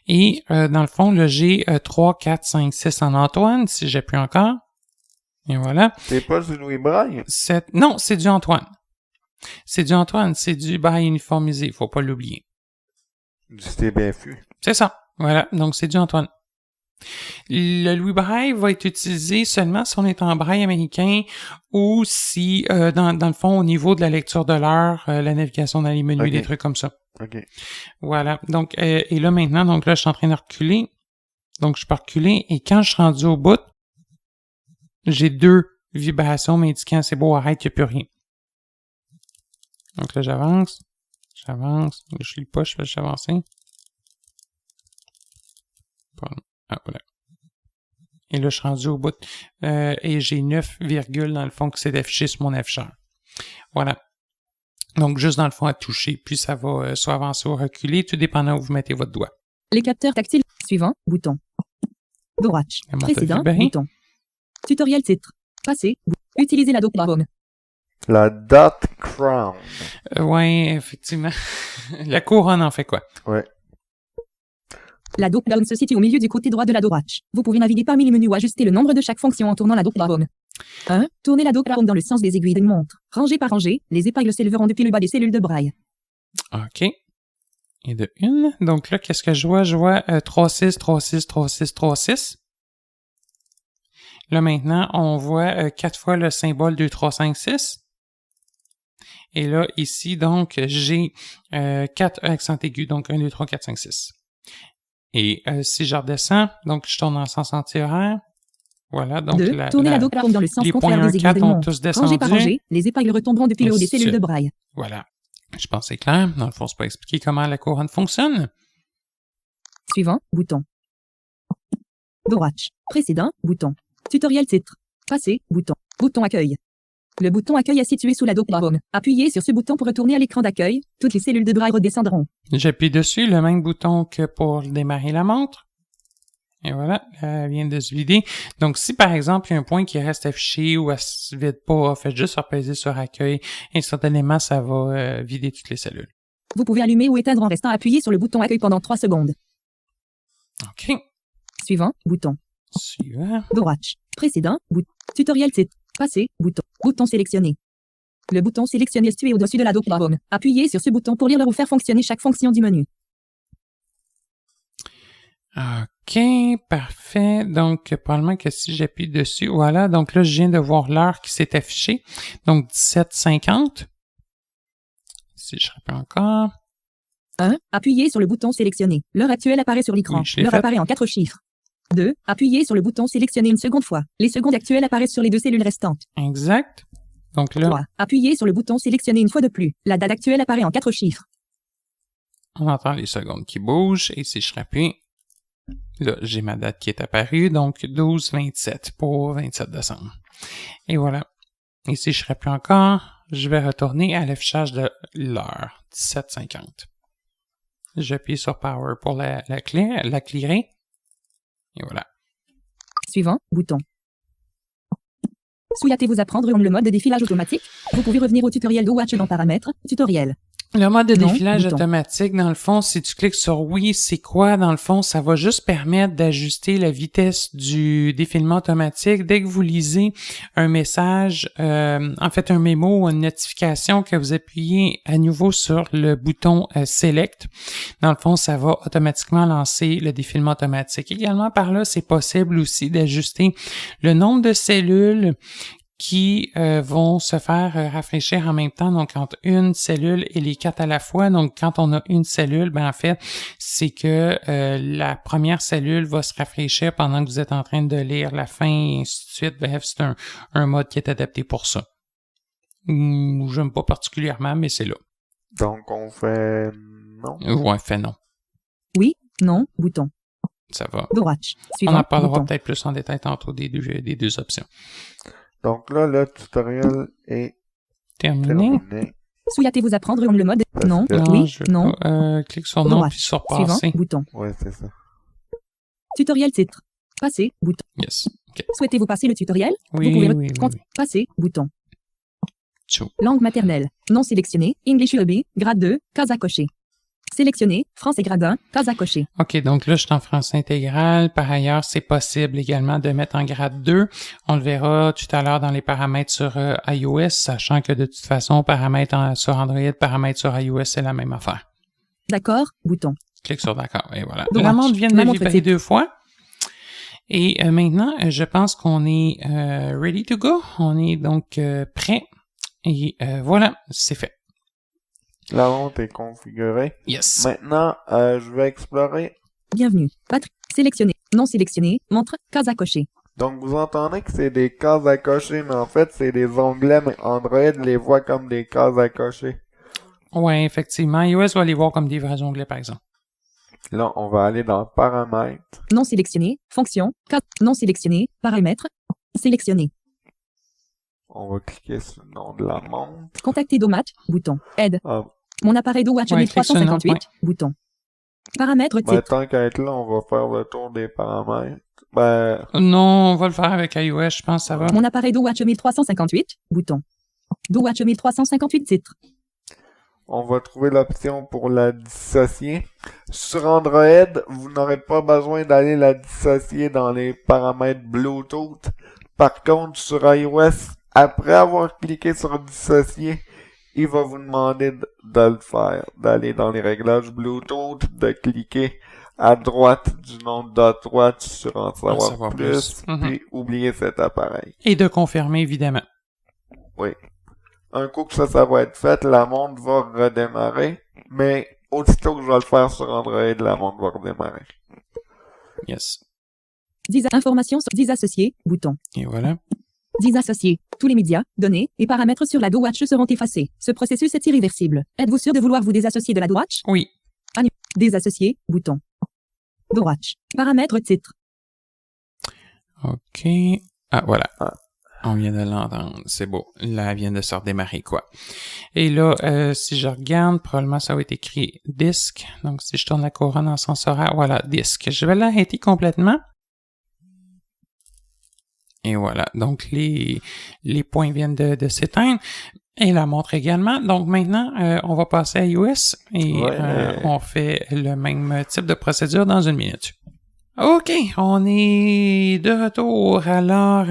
Et dans le fond, là, j'ai 3, 4, 5, 6 en Antoine, si j'appuie encore. Et voilà. C'est pas du Louis Braille? Non, c'est du Antoine. C'est du Antoine, c'est du braille uniformisé, faut pas l'oublier. C'était bien fait. C'est ça, voilà, donc c'est du Antoine. Le Louis Braille va être utilisé seulement si on est en braille américain ou si, dans le fond, au niveau de la lecture de l'heure, la navigation dans les menus, Okay. des trucs comme ça. OK. Voilà. Donc, et là maintenant, donc là, je suis en train de reculer. Donc, je peux reculer et quand je suis rendu au bout, j'ai 2 vibrations m'indiquant c'est beau, arrête, il n'y a plus rien. Donc là, j'avance. Je lis pas, je fais juste avancer. Ah, voilà. Et là, je suis rendu au bout. Et j'ai 9 virgules, dans le fond, qui s'est affiché sur mon afficheur. Voilà. Donc, juste dans le fond, à toucher. Puis, ça va soit avancer ou reculer, tout dépendant où vous mettez votre doigt. Les capteurs tactiles. Suivant, bouton. Dowatch. Précédent, bouton. Tutoriel titre. Passé. Utilisez la Doppler Home. La dot crown. Ouais, effectivement. La couronne en fait quoi? Ouais. La Doppler Home se situe au milieu du côté droit de la Dowatch. Vous pouvez naviguer parmi les menus ou ajuster le nombre de chaque fonction en tournant la Doppler Home. 1. Tournez la Doppler Home dans le sens des aiguilles d'une montre. Rangée par rangée, les épingles s'élèveront depuis le bas des cellules de braille. OK. Et de 1. Donc là, qu'est-ce que je vois? Je vois 3-6, 3-6, 3-6, 3-6. Là, maintenant, on voit 4 fois le symbole 2, 3, 5, 6. Et là, ici, donc, j'ai 4 accents aigus. Donc, 1, 2, 3, 4, 5, 6. Et si je redescends, donc je tourne en sens anti-horaire. Voilà, donc 2. Tournez la Doppler Home dans le sens contraire des aiguilles d'une montre. Rangée par rangée, les épingles retomberont depuis le haut des cellules de braille. Voilà. Je pense que c'est clair. Dans le fond, c'est pas expliquer comment la couronne fonctionne. Suivant, bouton. Dowatch. Précédent, bouton. Tutoriel titre. Passé, bouton. Bouton accueil. Le bouton accueil est situé sous la Doppler Home. Appuyez sur ce bouton pour retourner à l'écran d'accueil. Toutes les cellules de braille redescendront. J'appuie dessus, le même bouton que pour démarrer la montre. Et voilà, elle vient de se vider. Donc, si par exemple, il y a un point qui reste affiché ou elle se vide pas, faites juste repaiser sur accueil. Instantanément, ça va vider toutes les cellules. Vous pouvez allumer ou éteindre en restant appuyé sur le bouton accueil pendant 3 secondes. OK. Suivant, bouton. Suivant. Dowatch. Précédent, bouton. Tutoriel titre. Passé, bouton. Bouton sélectionné. Le bouton sélectionné est situé au-dessus de la Doppler Home. Appuyez sur ce bouton pour lire ou faire fonctionner chaque fonction du menu. OK, parfait. Donc, probablement que si j'appuie dessus, voilà. Donc là, je viens de voir l'heure qui s'est affichée. Donc, 17h50. Si je rappelle encore. 1. Appuyez sur le bouton sélectionné. L'heure actuelle apparaît sur l'écran. Oui, l'heure apparaît en 4 chiffres. 2. Appuyez sur le bouton sélectionné une seconde fois. Les secondes actuelles apparaissent sur les 2 cellules restantes. Exact. Donc là, 3. Appuyez sur le bouton sélectionné une fois de plus. La date actuelle apparaît en 4 chiffres. on entend les secondes qui bougent. Et si je rappuie, là, j'ai ma date qui est apparue. Donc, 12-27 pour 27 décembre. Et voilà. Et si je rappuie encore, je vais retourner à l'affichage de l'heure. 17h50. J'appuie sur Power pour la clearer. Et voilà. Suivant, bouton. Souhaitez-vous apprendre le mode de défilage automatique? Vous pouvez revenir au tutoriel Dowatch dans Paramètres, Tutoriel. Le mode de défilage bouton. automatique, dans le fond, si tu cliques sur oui, c'est quoi? Dans le fond, ça va juste permettre d'ajuster la vitesse du défilement automatique. Dès que vous lisez un message, en fait un mémo ou une notification que vous appuyez à nouveau sur le bouton Select, dans le fond, ça va automatiquement lancer le défilement automatique. Également, par là, c'est possible aussi d'ajuster le nombre de cellules qui vont se faire rafraîchir en même temps, donc entre une cellule et les 4 à la fois. Donc, quand on a une cellule, ben en fait, c'est que la première cellule va se rafraîchir pendant que vous êtes en train de lire la fin et ainsi de suite. Bref, c'est un mode qui est adapté pour ça. J'aime pas particulièrement, mais c'est là. Donc, on fait non. Ouais, fait non. Oui, non, bouton. Ça va. Dowatch. On Suivant, en parlera bouton. peut-être plus en détail tantôt des deux options. Donc là, le tutoriel est Terminé. terminé. Souhaitez-vous apprendre le mode? Parce Non, que- oui, je veux non. pas. Clique sur non, Dowatch. puis sur Suivant, passer. bouton. Ouais, c'est ça. Tutoriel titre. Passer, bouton. Yes. OK. Souhaitez-vous passer le tutoriel? Oui, Vous pouvez oui, oui. Passer, bouton. Tchou. Langue maternelle. Non sélectionné. English UEB. Grade 2. Case à cocher. Sélectionné. Français grade 1. Case à cocher. OK, donc là, je suis en français intégral. Par ailleurs, c'est possible également de mettre en grade 2. On le verra tout à l'heure dans les paramètres sur iOS, sachant que de toute façon, paramètres sur Android, paramètres sur iOS, c'est la même affaire. D'accord, bouton. Clique sur d'accord, et voilà. Dowatch. La montre vient de La montre vibrer type. 2 fois. Et maintenant, je pense qu'on est ready to go. On est donc prêt. Et voilà, c'est fait. La montre est configurée. Yes. Maintenant, je vais explorer. Bienvenue. Sélectionné. Non sélectionné. Montre. Case à cocher. Donc, vous entendez que c'est des cases à cocher, mais en fait, c'est des onglets, mais Android les voit comme des cases à cocher. Ouais, effectivement. iOS va les voir comme des vrais onglets, par exemple. Là, on va aller dans Paramètres. Non sélectionné. Fonction. Case. Non sélectionné. Paramètres. Sélectionné. On va cliquer sur le nom de la montre. Contacter Domatch. Bouton. Aide. Ah, Mon appareil DoWatch Ouais, clique sur le nom, 1358. ouais. Bouton. Paramètres ben, titre. tant qu'à être là, on va faire le tour des paramètres. Ben, Non, on va le faire avec iOS, je pense que ça va. Mon appareil DoWatch 1358. Bouton. DoWatch 1358 titre. on va trouver l'option pour la dissocier. Sur Android, vous n'aurez pas besoin d'aller la dissocier dans les paramètres Bluetooth. Par contre, sur iOS, après avoir cliqué sur dissocier, il va vous demander de le faire, d'aller dans les réglages Bluetooth, de cliquer à droite du nom de droite sur en savoir plus, puis oublier cet appareil. Et de confirmer, évidemment. Oui. Un coup que ça va être fait, la montre va redémarrer, mais aussitôt que je vais le faire sur Android, la montre va redémarrer. Yes. Informations sur Disassocier. Bouton. Et voilà. Disassocier. Tous les médias, données et paramètres sur la DoWatch seront effacés. Ce processus est irréversible. Êtes-vous sûr de vouloir vous désassocier de la DoWatch? Oui. Désassocier. Bouton. DoWatch. Paramètres titre. OK. Ah, voilà. On vient de l'entendre. C'est beau. Là, elle vient de se redémarrer, quoi. Et là, si je regarde, probablement ça va être écrit disque. Donc, si je tourne la couronne en sens horaire, voilà, disque. Je vais l'arrêter complètement. Et voilà. Donc, les points viennent de s'éteindre. Et la montre également. Donc, maintenant, on va passer à iOS et on fait le même type de procédure dans une minute. OK, on est de retour. Alors,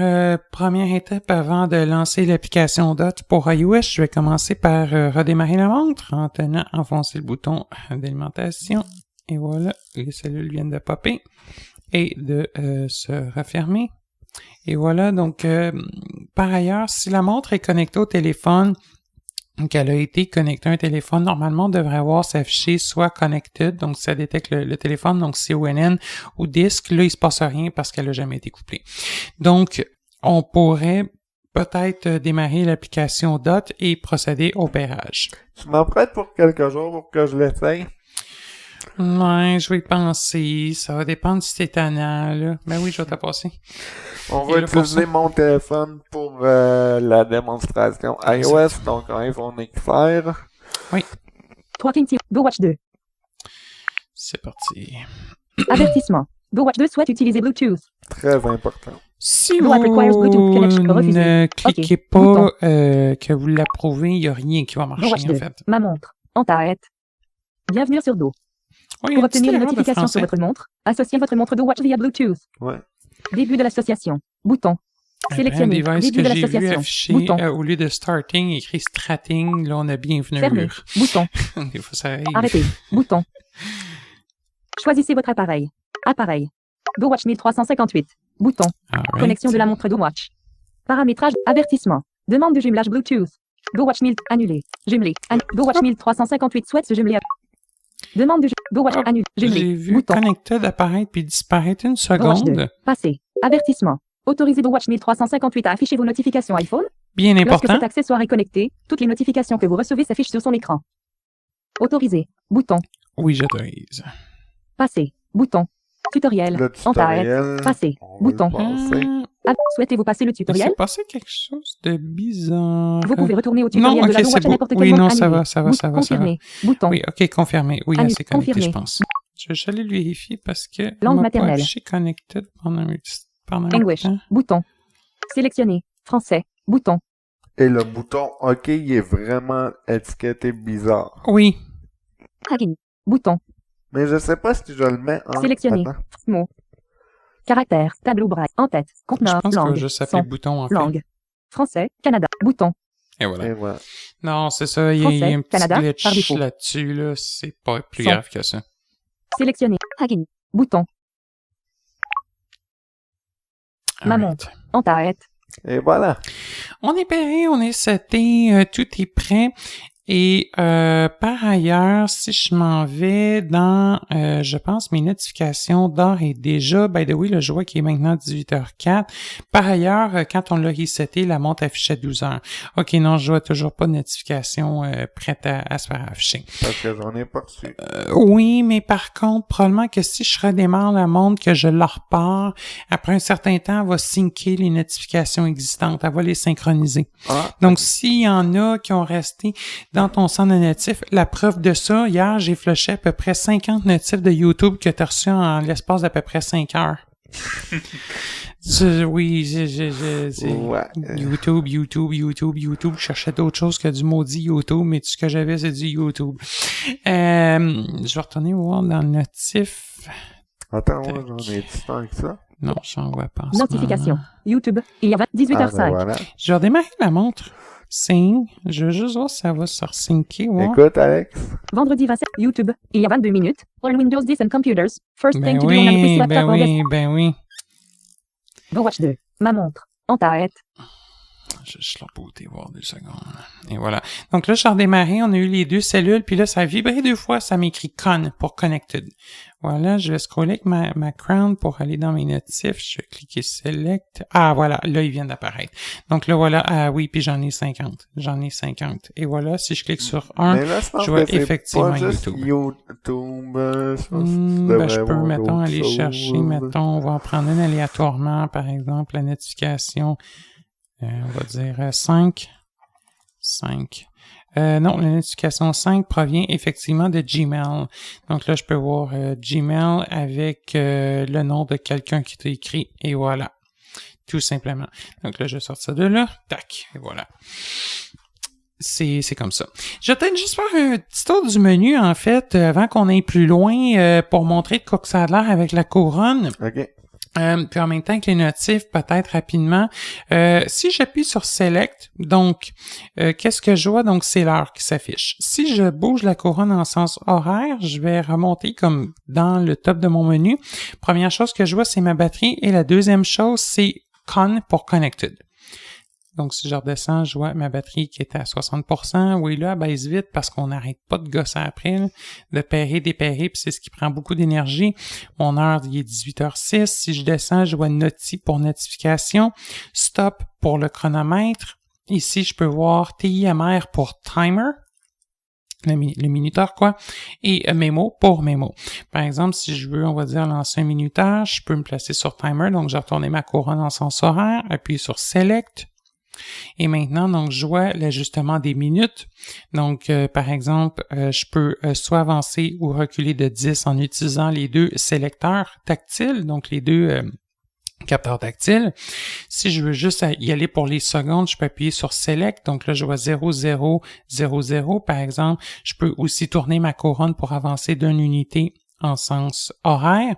première étape avant de lancer l'application DOT pour iOS, je vais commencer par redémarrer la montre en enfoncer le bouton d'alimentation. Et voilà, les cellules viennent de popper et de se refermer. Et voilà, donc, par ailleurs, si la montre est connectée au téléphone, donc, elle a été connectée à un téléphone. Normalement, on devrait avoir s'afficher soit connected, donc ça détecte le téléphone, donc CONN, ou disque. Là, il se passe rien parce qu'elle n'a jamais été couplée. Donc, on pourrait peut-être démarrer l'application DOT et procéder au pérage. Tu m'en prêtes pour quelques jours pour que je l'essaye? Ouais, je vais y penser. Ça va dépendre si t'es tannant, là. Ben oui, je vais te passer. On va utiliser mon téléphone pour la démonstration iOS, donc un iPhone XR. Oui. 3 King DoWatch 2. C'est parti. Avertissement. DoWatch 2 souhaite utiliser Bluetooth. Très important. Si vous ne cliquez pas que vous l'approuvez, il n'y a rien qui va marcher, en fait. Ma montre. En tête. Bienvenue sur Do. Oui, pour obtenir une notification sur votre montre, associez votre montre DoWatch via Bluetooth. Ouais. Début de l'association. Bouton. Sélectionnez. Début de l'association. Bouton. Au lieu de starting, écrit starting, là on a bienvenue. Fermé. Bouton. Des fois ça arrive. Arrêtez. Bouton. Choisissez votre appareil. Appareil. DoWatch 1358. Bouton. Right. Connexion de la montre DoWatch. Paramétrage. Avertissement. Demande de jumelage Bluetooth. DoWatch 1000 annulé. Jumelé. DoWatch 1358 souhaite se jumeler. Demande de DoWatch annulé. Jumelé. J'ai vu Bouton. Connected apparaître puis disparaître une seconde. Passé. Avertissement. Autorisez DoWatch 1358 à afficher vos notifications iPhone. Bien important. Lorsque cet accessoire est connecté, toutes les notifications que vous recevez s'affichent sur son écran. Autorisé. Bouton. Oui, j'autorise. Passé. Bouton. Tutoriel. Le tutoriel. Passé. Bouton. Souhaitez-vous passer le Il tutoriel? s'est passé quelque chose de bizarre. Vous pouvez retourner au tutoriel de la DoWatch à n'importe quel moment. Oui, non, ça va. Confirmer. Bouton. Oui, ok, confirmé. Oui, elle s'est connectée, confirmé. je pense. Je vais aller le vérifier parce que Langue maternelle. Je suis connected pendant un English. temps. Bouton. Sélectionner. Français. Bouton. Et le bouton OK, il est vraiment étiqueté bizarre. Oui. Hacking. Bouton. Mais je sais pas si je le mets en... Sélectionner. Attends. Mots. Caractère. Tableau braille. En tête. Je Conteneur. pense que Langue. je s'appelait Son. bouton en fait. Langue. Français. Canada. Bouton. Et voilà. Et voilà. Non, c'est ça. Il y a Français, un petit Canada, par glitch défaut. là-dessus. Là. C'est pas plus Son. grave que ça. Sélectionner. Hacking. Bouton. Ma Alright. montre. En tête. Et voilà. On est prêt, on est seté, tout est prêt. Et par ailleurs, si je m'en vais dans, je pense, mes notifications d'or et déjà, by the way, le je vois qu'il est maintenant 18h04. Par ailleurs, quand on l'a reseté, la montre affichait 12h. OK, non, je vois toujours pas de notification prête à se faire afficher. Parce que j'en ai pas reçu. Oui, mais par contre, probablement que si je redémarre la montre, que je la repars, après un certain temps, elle va syncer les notifications existantes. Elle va les synchroniser. Ah, Donc, s'il y en a qui ont resté dans ton centre de notifs, la preuve de ça, hier, j'ai flushé à peu près 50 notifs de YouTube que tu as reçus en l'espace d'à peu près 5 heures. Oui, ouais. YouTube. Je cherchais d'autres choses que du maudit YouTube, mais tout ce que j'avais, c'est du YouTube. Je vais retourner voir dans le notif. Attends, moi, j'en ai du temps que ça. Non, j'en vois pas. Notification. YouTube. Il y a 18h05. Ah, ben voilà. Je vais redémarrer la montre. Sync. Je veux juste voir si ça va se resyncer. Ouais. Écoute, Alex. Vendredi 27. YouTube. Il y a 22 minutes. All Windows 10 and computers. First thing to do on a Oui, PC laptop or desktop. ben oui. Go Watch 2. Ma montre. En tête. Je l'ai booté voir 2 secondes. Et voilà. Donc là, je suis redémarré. On a eu les deux cellules. Puis là, ça a vibré 2 fois. Ça m'écrit con pour connected. Voilà. Je vais scroller avec ma crown pour aller dans mes notifs. Je vais cliquer select. Ah, voilà. Là, ils viennent d'apparaître. Donc là, voilà. Ah oui, puis j'en ai 50. Et voilà. Si je clique sur 1, Mais là, je vois effectivement YouTube. YouTube, Je peux, mettons, aller chercher, mettons, on va en prendre une aléatoirement, par exemple, la notification, on va dire 5. Non, la notification 5 provient effectivement de Gmail. Donc là, je peux voir Gmail avec le nom de quelqu'un qui t'a écrit, et voilà. Tout simplement. Donc là, je sors ça de là, tac, et voilà. C'est comme ça. Je vais peut-être juste faire un petit tour du menu, en fait, avant qu'on aille plus loin, pour montrer de quoi que ça a l'air avec la couronne. OK. Puis en même temps que les notifs, peut-être rapidement. Si j'appuie sur Select, donc, qu'est-ce que je vois? Donc, c'est l'heure qui s'affiche. Si je bouge la couronne en sens horaire, je vais remonter comme dans le top de mon menu. Première chose que je vois, c'est ma batterie. Et la deuxième chose, c'est Con pour Connected. Donc, si je redescends, je vois ma batterie qui était à 60%. Oui, là, elle baisse vite parce qu'on n'arrête pas de gosser après, là, de pairer, dépairer, puis c'est ce qui prend beaucoup d'énergie. Mon heure, il est 18h06. Si je descends, je vois Noti pour notification, Stop pour le chronomètre. Ici, je peux voir TIMR pour Timer. Le minuteur, quoi, et mémo pour mémo. Par exemple, si je veux, on va dire, lancer un minuteur, je peux me placer sur Timer, donc je vais retourner ma couronne en sens horaire, appuyer sur Select, et maintenant, donc, je vois l'ajustement des minutes. Donc, par exemple, je peux soit avancer ou reculer de 10 en utilisant les deux sélecteurs tactiles, donc les deux capteurs tactiles. Si je veux juste y aller pour les secondes, je peux appuyer sur Select. Donc là, je vois 0000, par exemple. Je peux aussi tourner ma couronne pour avancer d'une unité en sens horaire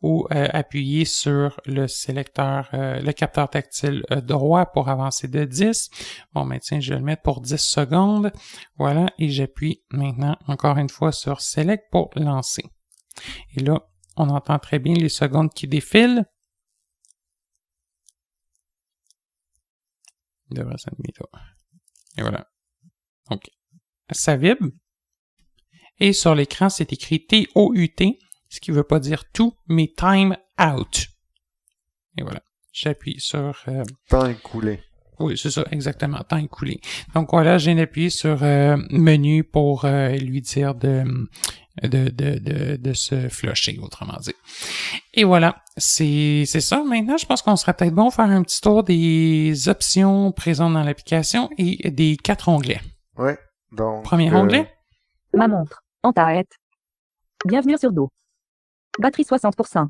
ou appuyer sur le sélecteur, le capteur tactile droit pour avancer de 10. Bon, ben tiens, je vais le mettre pour 10 secondes. Voilà, et j'appuie maintenant encore une fois sur Select pour lancer. Et là, on entend très bien les secondes qui défilent. Il devrait s'animer là. Et voilà. Donc, ça vibre. Et sur l'écran, c'est écrit TOUT, ce qui ne veut pas dire tout, mais Time Out. Et voilà. J'appuie sur... Temps écoulé. Oui, c'est ça, exactement. Temps écoulé. Donc voilà, j'ai appuyé sur menu pour lui dire de se flusher, autrement dit. Et voilà, c'est ça. Maintenant, je pense qu'on serait peut-être bon faire un petit tour des options présentes dans l'application et des 4 onglets. Ouais, donc... Premier onglet. Ma montre. En tête. Bienvenue sur dos. Batterie 60%.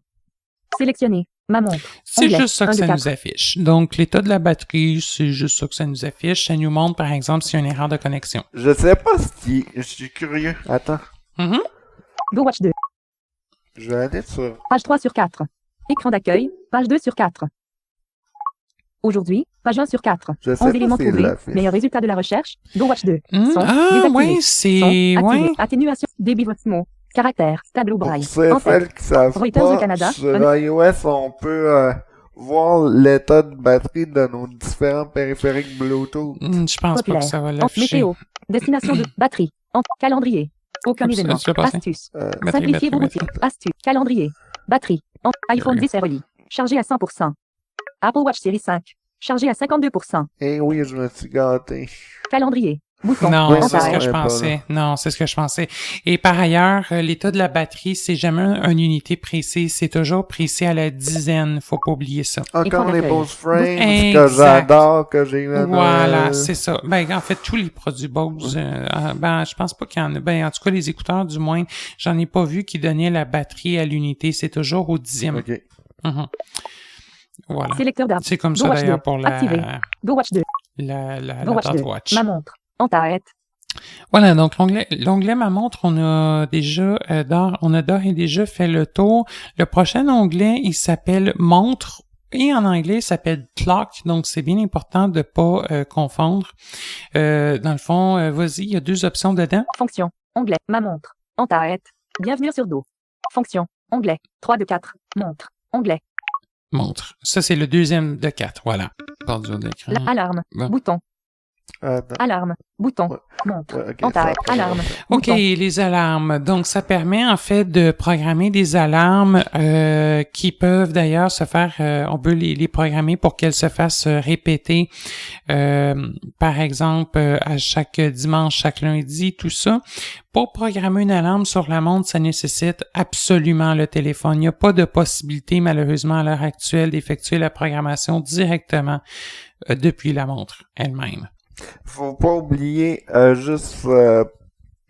Sélectionné. Ma montre. C'est Onglet. juste ça que 1 de ça 4. nous affiche. Donc, l'état de la batterie, c'est juste ça que ça nous affiche. Ça nous montre, par exemple, s'il y a une erreur de connexion. Je sais pas si... Je suis curieux. Attends. Go Watch 2. Je vais aller sur... Page 3 sur 4. Écran d'accueil. Page 2 sur 4. Aujourd'hui, page 1 sur 4. Je sais 11 pas éléments s'il trouvés. l'a fait. Meilleur résultat de la recherche. Go Watch 2. Son. Ah, Désactivé. ouais, Son. c'est... Activé. Ouais. Atténuation. Débit Votimo. Caractère. Tableau Pour braille. celles En fait. qui savent Reuters pas, au Canada. sur iOS, voir l'état de batterie de nos différents périphériques Bluetooth? Je pense pas que ça va l'afficher. Météo. Destination de batterie. Calendrier. Aucun Oups, événement. ça, passé. Astuce. Batterie, Simplifier vos batterie, routines. Astuce. Calendrier. Batterie. iPhone 10 early. Chargé à 100%. Apple Watch Série 5. Chargé à 52%. Eh oui, je me suis gâté. Calendrier. Bouton. Non, Ouais, c'est ce ça, que je ouais, pensais. Non, c'est ce que je pensais. Et par ailleurs, l'état de la batterie, c'est jamais une unité précise. C'est toujours précis à la dizaine. Faut pas oublier ça. Encore les d'accueil. Bose Frames que Exact. j'adore, que j'ai eu à Voilà, Noël. c'est ça. Ben, en fait, tous les produits Bose, je pense pas qu'il y en a. Ben, en tout cas, les écouteurs, du moins, j'en ai pas vu qui donnaient la batterie à l'unité. C'est toujours au dixième. OK. Mhm. Voilà. Sélecteur d'arbre. C'est comme Go ça, Watch d'ailleurs, 2. pour Activé. Go Watch 2. la Go Watch Dot 2. Watch. Ma montre. En tête. Voilà, donc l'onglet Ma montre, on a d'ores et déjà fait le tour. Le prochain onglet, il s'appelle Montre et en anglais, il s'appelle Clock, donc c'est bien important de pas confondre. Dans le fond, vas-y, il y a 2 options dedans. Fonction. Onglet. Ma montre. En tête. Bienvenue sur dos. Fonction. Onglet. 3 de 4. Montre. Onglet. Montre. Ça, c'est le deuxième de 4, voilà. Bordure d'écran. Alarme. Bon. Bouton. Attends. Alarme. Bouton. Ouais. Montre. Ouais, ok, En ça tête. va. Alarme. OK, Bouton. les alarmes. Donc, ça permet en fait de programmer des alarmes qui peuvent d'ailleurs se faire, on peut les programmer pour qu'elles se fassent répéter, par exemple, à chaque dimanche, chaque lundi, tout ça. Pour programmer une alarme sur la montre, ça nécessite absolument le téléphone. Il n'y a pas de possibilité, malheureusement, à l'heure actuelle, d'effectuer la programmation directement depuis la montre elle-même. Faut pas oublier, juste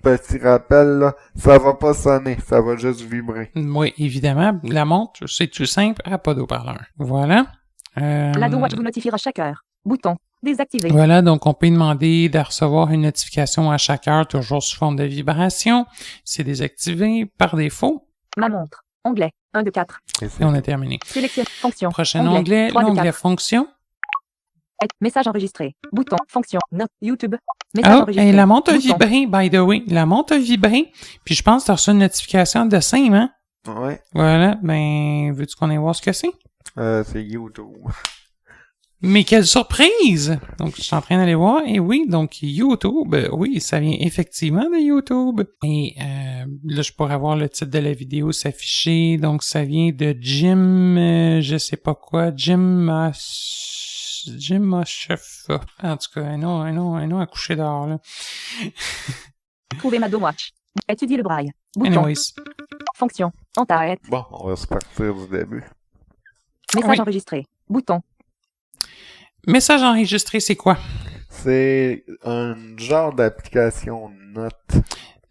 petit rappel, là, ça va pas sonner, ça va juste vibrer. Oui, évidemment. La montre, c'est tout simple, elle n'a pas d'haut-parleur. Voilà. L'Ado Watch vous notifiera chaque heure. Bouton. Désactivé. Voilà, donc on peut demander de recevoir une notification à chaque heure, toujours sous forme de vibration. C'est désactivé par défaut. Ma montre. Onglet. 1 de 4. Et on a terminé. Sélectionne. Fonction. Prochain onglet, 3 de l'onglet 4. fonction. Message enregistré. Bouton. Fonction. Note. YouTube. Message Oh, enregistré. et la montre a Bouton. vibré, by the way. La montre a vibré. Puis je pense que tu as reçu une notification de Sim, hein? Ouais, Voilà, ben, veux-tu qu'on aille voir ce que c'est? c'est YouTube. Mais quelle surprise! Donc, je suis en train d'aller voir. Et oui, donc YouTube, oui, ça vient effectivement de YouTube. Et là, je pourrais voir le titre de la vidéo s'afficher. Donc, ça vient de Jim, je sais pas quoi, Jim Chef. En tout cas, un nom à coucher dehors, là. Trouvez ma Do Watch. Étudier le braille. Bouton. Anyways. Fonction. En tête. Bon, on va se partir du début. Message Oui. enregistré. Bouton. Message enregistré, c'est quoi? C'est un genre d'application note.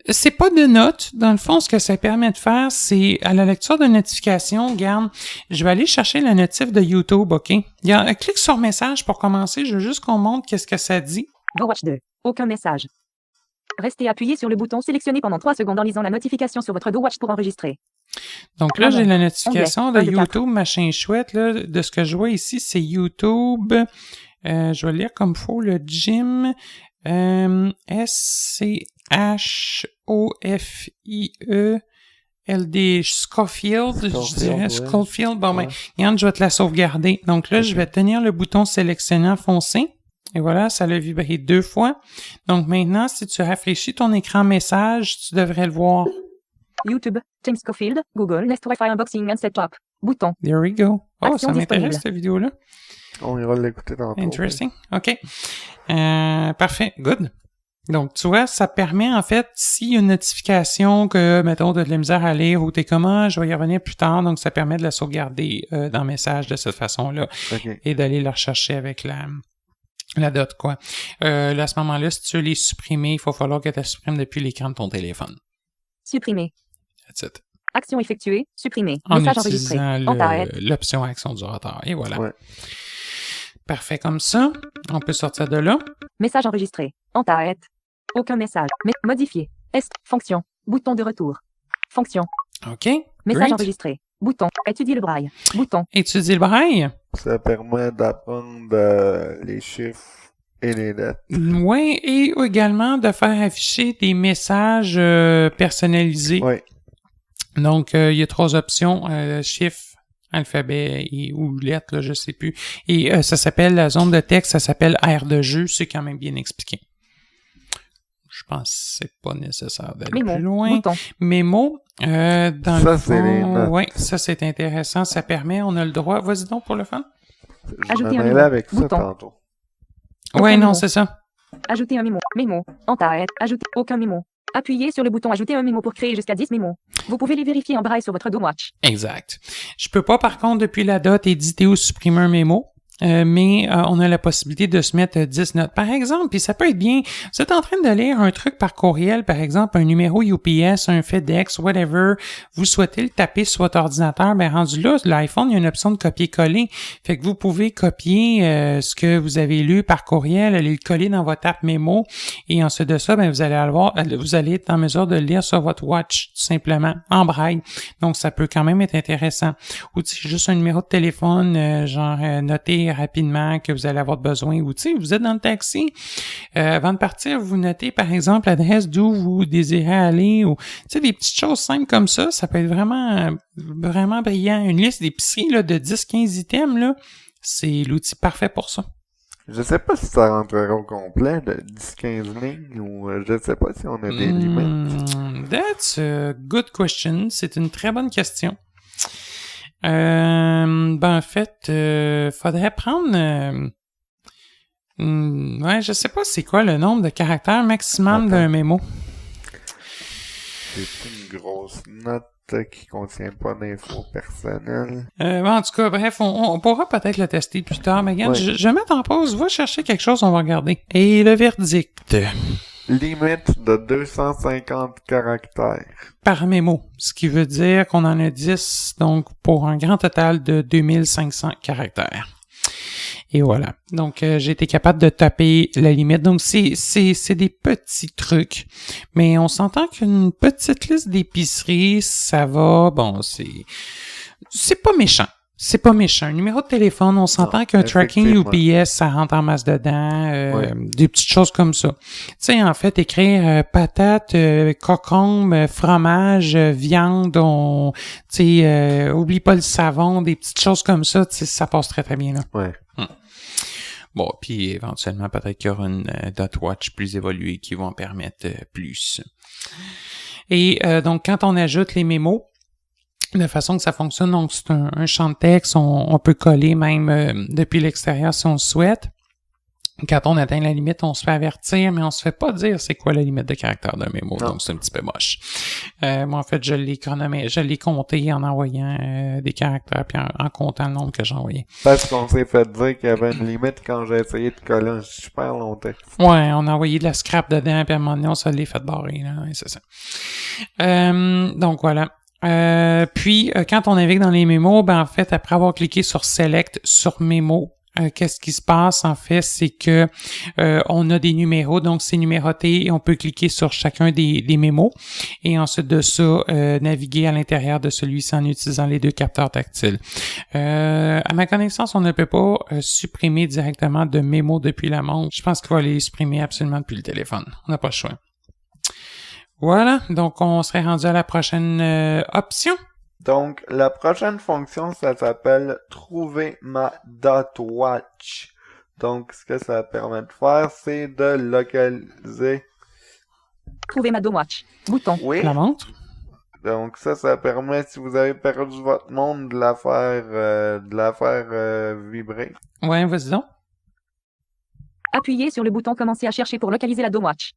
C'est pas de notes. Dans le fond, ce que ça permet de faire, c'est à la lecture de notification, regarde, je vais aller chercher la notif de YouTube, OK? Clique sur message pour commencer. Je veux juste qu'on montre qu'est-ce que ça dit. Do Watch 2. Aucun message. Restez appuyé sur le bouton sélectionné pendant 3 secondes en lisant la notification sur votre Do Watch pour enregistrer. Donc là, j'ai la notification de Onglet. 1 de 4. YouTube, machin chouette. Là, de ce que je vois ici, c'est YouTube. Je vais lire comme faut le Jim. S-C-H-O-F-I-E-L-D Schofield, je dirais. Ouais. Schofield. Bon, ben, Ouais. Yann, je vais te la sauvegarder. Donc là, je vais tenir le bouton sélectionnant foncé. Et voilà, ça l'a vibré 2 fois. Donc maintenant, si tu rafraîchis ton écran message, tu devrais le voir. YouTube. Tim Schofield. Google Nest Wi-Fi Unboxing and Setup. Bouton. There we go. Oh, Action ça m'intéresse, disponible. cette vidéo-là. On ira l'écouter tantôt. Interesting. OK. Parfait. Good. Donc, tu vois, ça permet, en fait, s'il y a une notification que, mettons, tu as de la misère à lire ou t'es comment, je vais y revenir plus tard. Donc, ça permet de la sauvegarder dans Message de cette façon-là OK. et d'aller la rechercher avec la dot, quoi. Là, à ce moment-là, si tu veux les supprimer, il va falloir que tu les supprimes depuis l'écran de ton téléphone. Supprimer. That's it. Action effectuée. Supprimer. En Message enregistré. utilisant En tête. l'option action du retard. Et voilà. Ouais. Parfait comme ça. On peut sortir de là. Message enregistré. En tête. Aucun message. Modifier. Fonction. Bouton de retour. Fonction. OK. Message Great. enregistré. Bouton. Étudier le braille. Bouton. Étudier le braille. Ça permet d'apprendre les chiffres et les lettres. Oui, et également de faire afficher des messages personnalisés. Ouais. Donc, il y a 3 options. Chiffres, alphabet ou lettres, là, je sais plus. Et ça s'appelle, la zone de texte, ça s'appelle aire de jeu, c'est quand même bien expliqué. Je pense que c'est pas nécessaire d'aller plus loin. Bouton. Mémo, dans Ça, le c'est les fond, notes. ouais, ça c'est intéressant, ça permet, on a le droit, vas-y donc pour le fun. Je Ajouter m'en un allais mémo. avec ça Bouton. tantôt. Aucun Ouais, non, mémo. c'est ça. Ajouter un mémo. Mémo. En tête. Ajouter aucun mémo. Appuyez sur le bouton Ajouter un mémo pour créer jusqu'à 10 mémos. Vous pouvez les vérifier en braille sur votre DOMWatch. Exact. Je peux pas, par contre, depuis la dot, éditer ou supprimer un mémo. Mais on a la possibilité de se mettre 10 notes. Par exemple, puis ça peut être bien, vous êtes en train de lire un truc par courriel, par exemple, un numéro UPS, un FedEx, whatever, vous souhaitez le taper sur votre ordinateur, ben rendu là, l'iPhone, il y a une option de copier-coller. Fait que vous pouvez copier ce que vous avez lu par courriel, aller le coller dans votre app mémo, et ensuite de ça, ben vous allez être en mesure de le lire sur votre watch, tout simplement, en braille. Donc, ça peut quand même être intéressant. Ou si juste un numéro de téléphone, noter rapidement que vous allez avoir besoin, ou tu sais, vous êtes dans le taxi, avant de partir, vous notez par exemple l'adresse d'où vous désirez aller, ou tu sais, des petites choses simples comme ça peut être vraiment brillant. Une liste d'épicerie là, de 10-15 items, là, c'est l'outil parfait pour ça. Je sais pas si ça rentrerait au complet de 10-15 lignes ou je sais pas si on a des limites. That's a good question. C'est une très bonne question. En fait, faudrait prendre... ouais, je sais pas c'est quoi le nombre de caractères maximum d'un mémo. C'est une grosse note qui contient pas d'infos personnelles. En tout cas, bref, on pourra peut-être le tester plus tard. Mais regarde, Ouais. je vais mettre en pause, va chercher quelque chose, on va regarder. Et le verdict Limite de 250 caractères. par mémo, ce qui veut dire qu'on en a 10, donc pour un grand total de 2500 caractères. Et voilà. Donc, j'ai été capable de taper la limite. Donc, c'est des petits trucs. Mais on s'entend qu'une petite liste d'épicerie, ça va. Bon, c'est pas méchant. C'est pas méchant. Un numéro de téléphone, on s'entend qu'un tracking UPS, ça rentre en masse dedans. Des petites choses comme ça. Tu sais, en fait, écrire patate, concombre, fromage, viande, oublie pas le savon, des petites choses comme ça, tu sais, ça passe très très bien là. Ouais. Bon, puis éventuellement, peut-être qu'il y aura une DotWatch plus évoluée qui va en permettre plus. Et donc, quand on ajoute les mémos, de façon que ça fonctionne, donc c'est un champ de texte, on peut coller même depuis l'extérieur si on le souhaite. Quand on atteint la limite, on se fait avertir, mais on se fait pas dire c'est quoi la limite de caractère d'un mémo, donc c'est un petit peu moche. Moi, en fait, je l'ai compté en envoyant des caractères, puis en comptant le nombre que j'ai envoyé. Parce qu'on s'est fait dire qu'il y avait une limite quand j'ai essayé de coller un super long texte. Ouais, on a envoyé de la scrap dedans, puis à un moment donné, on se l'est fait barrer, là, ouais, c'est ça. Donc, voilà. Puis, quand on navigue dans les mémos, en fait, après avoir cliqué sur Select sur mémo, qu'est-ce qui se passe, en fait, c'est que on a des numéros, donc c'est numéroté et on peut cliquer sur chacun des mémos et ensuite de ça, naviguer à l'intérieur de celui-ci en utilisant les deux capteurs tactiles. À ma connaissance, on ne peut pas supprimer directement de mémos depuis la montre. Je pense qu'il va les supprimer absolument depuis le téléphone. On n'a pas le choix. Voilà, donc on serait rendu à la prochaine option. Donc, la prochaine fonction, ça s'appelle « Trouver ma DotWatch ». Donc, ce que ça permet de faire, c'est de localiser... Trouver ma DOMWatch. Bouton. Oui. La montre. Donc, ça permet, si vous avez perdu votre montre, de la faire vibrer. Ouais, vas-y donc. Appuyez sur le bouton Commencer à chercher pour localiser la DOMWatch.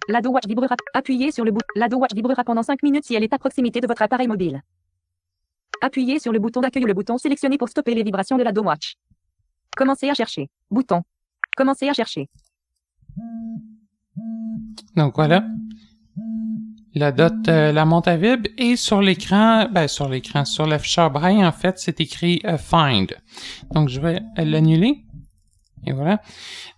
La DOMWatch vibrera. Appuyez sur le bouton. La DOMWatch vibrera pendant 5 minutes si elle est à proximité de votre appareil mobile. Appuyez sur le bouton d'accueil ou le bouton sélectionné pour stopper les vibrations de la DOMWatch. Commencez à chercher. Bouton. Commencez à chercher. Donc voilà. La la montre à vibre et sur l'écran, sur l'afficheur braille, en fait, c'est écrit Find. Donc je vais l'annuler. Et voilà.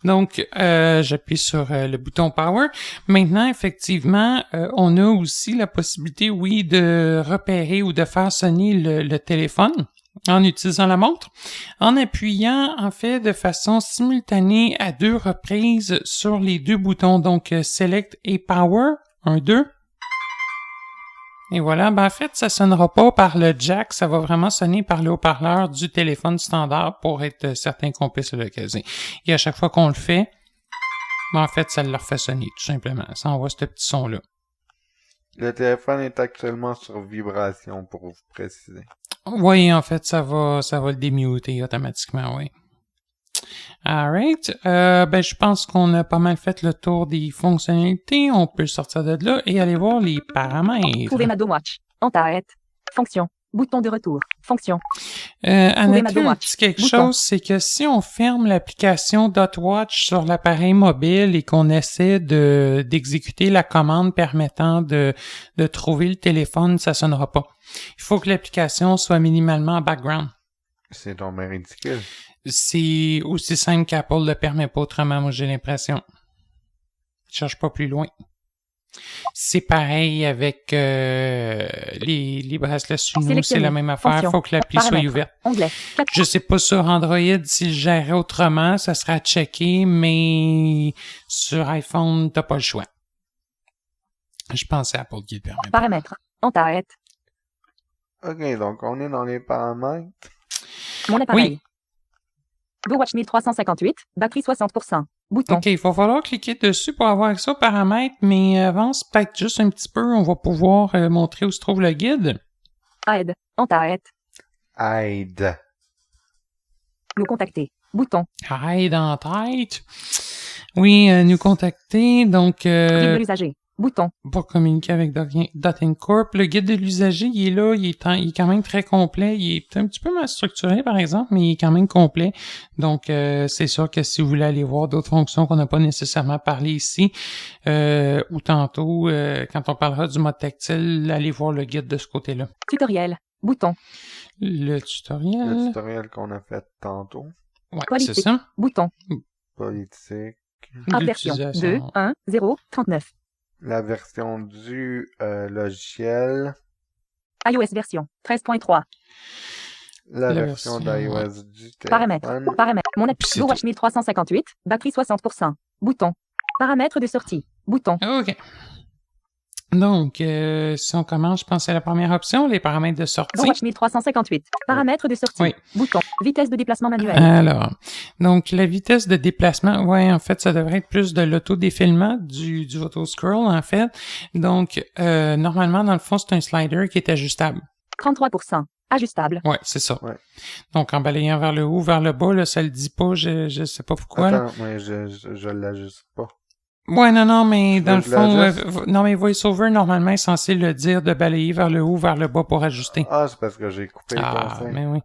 Donc, j'appuie sur le bouton Power. Maintenant, effectivement, on a aussi la possibilité, oui, de repérer ou de faire sonner le téléphone en utilisant la montre, en appuyant, en fait, de façon simultanée à 2 reprises sur les 2 boutons, donc Select et Power, 1, 2. Et voilà, ben en fait, ça sonnera pas par le jack, ça va vraiment sonner par le haut-parleur du téléphone standard pour être certain qu'on puisse le caser. Et à chaque fois qu'on le fait, ben en fait, ça le refait sonner, tout simplement. Ça envoie ce petit son-là. Le téléphone est actuellement sur vibration, pour vous préciser. Oui, en fait, ça va le démuter automatiquement, oui. Alright. Ben, je pense qu'on a pas mal fait le tour des fonctionnalités. On peut sortir de là et aller voir les paramètres. Trouver ma Watch. En tête. Fonction. Bouton de retour. Fonction. À Trouver noter ma un petit quelque Bouton. chose, c'est que si on ferme l'application .watch sur l'appareil mobile et qu'on essaie d'exécuter la commande permettant de trouver le téléphone, ça sonnera pas. Il faut que l'application soit minimalement en background. C'est donc bien ridicule. C'est aussi simple qu'Apple le permet pas autrement, moi j'ai l'impression. Je cherche pas plus loin. C'est pareil avec les bracelets Suno, c'est la même affaire. Fonction. Faut que l'appli soit Paramètres. ouverte. Onglet. 4. Je sais pas sur Android s'il gérait autrement, ça sera à checker, mais sur iPhone, t'as pas le choix. Je pense à Apple qui le permet. Paramètres. En tête. Ok, donc on est dans les paramètres. Mon appareil. Oui. GoWatch 1358. Batterie 60%. Bouton. OK, il va falloir cliquer dessus pour avoir accès aux paramètres, mais avance peut-être juste un petit peu, on va pouvoir montrer où se trouve le guide. Aide. En tête. Aide. Nous contacter. Bouton. Aide en tête. Oui, nous contacter, donc Guide de l'usager. Bouton. pour communiquer avec Dotting Corp. Le guide de l'usager, il est là, il est quand même très complet. Il est un petit peu mal structuré, par exemple, mais il est quand même complet. Donc, c'est sûr que si vous voulez aller voir d'autres fonctions qu'on n'a pas nécessairement parlé ici, ou tantôt, quand on parlera du mode tactile, allez voir le guide de ce côté-là. Tutoriel. Bouton. Le tutoriel. Le tutoriel qu'on a fait tantôt. Ouais, Politique. c'est ça. Bouton. Politique. Version 2, 1, 0, 39. La version du logiciel. iOS version 13.3. La La version version, d'iOS du Paramètres. téléphone. Paramètres. Mon Puis c'est GoWatch 1358. Batterie 60%. Bouton. Paramètres de sortie. Bouton. OK. Donc, si on commence, je pense à la première option, les paramètres de sortie. GoWatch 1358. Paramètres de sortie. Oui. Bouton. Vitesse de déplacement manuel. Alors, donc la vitesse de déplacement, ouais, en fait, ça devrait être plus de l'autodéfilement du auto-scroll, en fait. Donc, normalement, dans le fond, c'est un slider qui est ajustable. 33%. Ajustable. Ouais, c'est ça. Ouais. Donc, en balayant vers le haut, vers le bas, là, ça le dit pas, je sais pas pourquoi. Là. Attends, mais je l'ajuste pas. Ouais, non, mais dans le veux que je fond, l'ajuste? non, mais VoiceOver, normalement, est censé le dire de balayer vers le haut, vers le bas pour ajuster. Ah, c'est parce que j'ai coupé les conseils. Mais oui.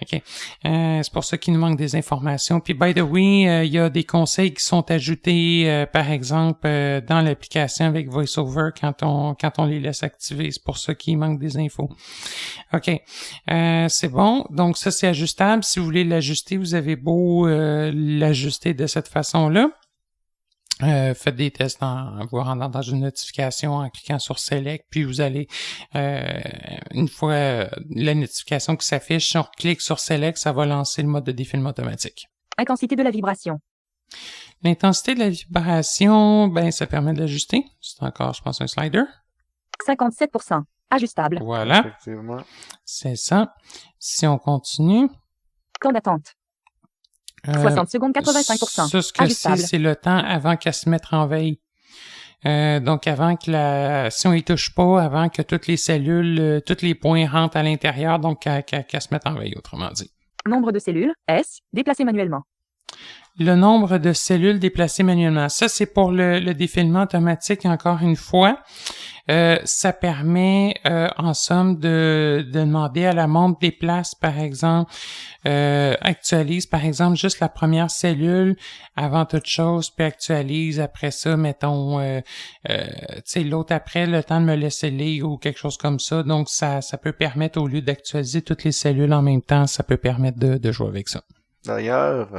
OK. C'est pour ça qu'il nous manque des informations. Puis, by the way, il y a des conseils qui sont ajoutés, par exemple, dans l'application avec VoiceOver quand on les laisse activer. C'est pour ça qu'il manque des infos. OK. C'est bon. Donc, ça, c'est ajustable. Si vous voulez l'ajuster, vous avez beau l'ajuster de cette façon-là. Faites des tests en vous rendant dans une notification en cliquant sur Select, puis vous allez, une fois la notification qui s'affiche, si on clique sur Select, ça va lancer le mode de défilement automatique. Intensité de la vibration. L'intensité de la vibration, ben ça permet de l'ajuster. C'est encore, je pense, un slider. 57%. Ajustable. Voilà, Effectivement. c'est ça. Si on continue... Temps d'attente. 60 secondes, 85%. Ça, ce que Ajustable. c'est le temps avant qu'elle se mette en veille. Donc, avant que si on y touche pas, avant que toutes les cellules, tous les points rentrent à l'intérieur, donc qu'elle se mette en veille, autrement dit. Nombre de cellules. S. Déplacé manuellement. Le nombre de cellules déplacées manuellement. Ça, c'est pour le défilement automatique, encore une fois. Ça permet, en somme, de demander à la montre déplace, par exemple, actualise, par exemple, juste la première cellule avant toute chose, puis actualise après ça, mettons, tu sais, l'autre après, le temps de me laisser lire ou quelque chose comme ça. Donc, ça peut permettre, au lieu d'actualiser toutes les cellules en même temps, ça peut permettre de jouer avec ça. D'ailleurs,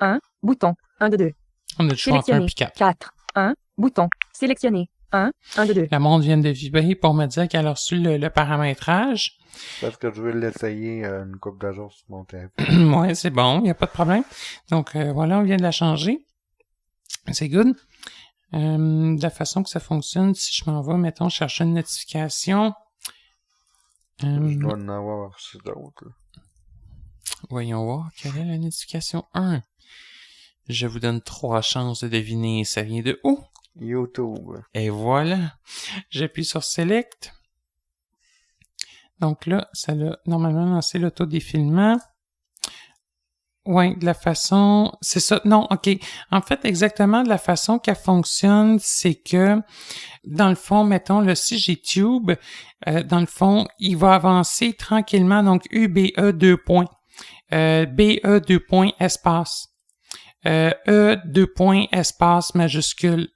1. Bouton. 1 de 2. On a le choix entre 1 Sélectionné. puis 4. 4. 1. Bouton. Sélectionné. 1. 1 de 2. La montre vient de vibrer pour me dire qu'elle a reçu le paramétrage. parce que je vais l'essayer une couple de jours sur mon téléphone. Ouais, c'est bon, il n'y a pas de problème. Donc, voilà, on vient de la changer. C'est good. De la façon que ça fonctionne, si je m'en vais, mettons, chercher une notification. Je dois en avoir reçu d'autres. Voyons voir, quelle est la notification 1? Je vous donne 3 chances de deviner, ça vient de où? YouTube. Et voilà, j'appuie sur Select. Donc là, ça a normalement lancé l'autodéfilement. Ouais, de la façon... C'est ça. Non, OK. En fait, exactement de la façon qu'elle fonctionne, c'est que, dans le fond, mettons, là, si j'ai Tube, dans le fond, il va avancer tranquillement. Donc, UBE 2 points. BE 2 points, espace. E 2 points, espace, majuscule.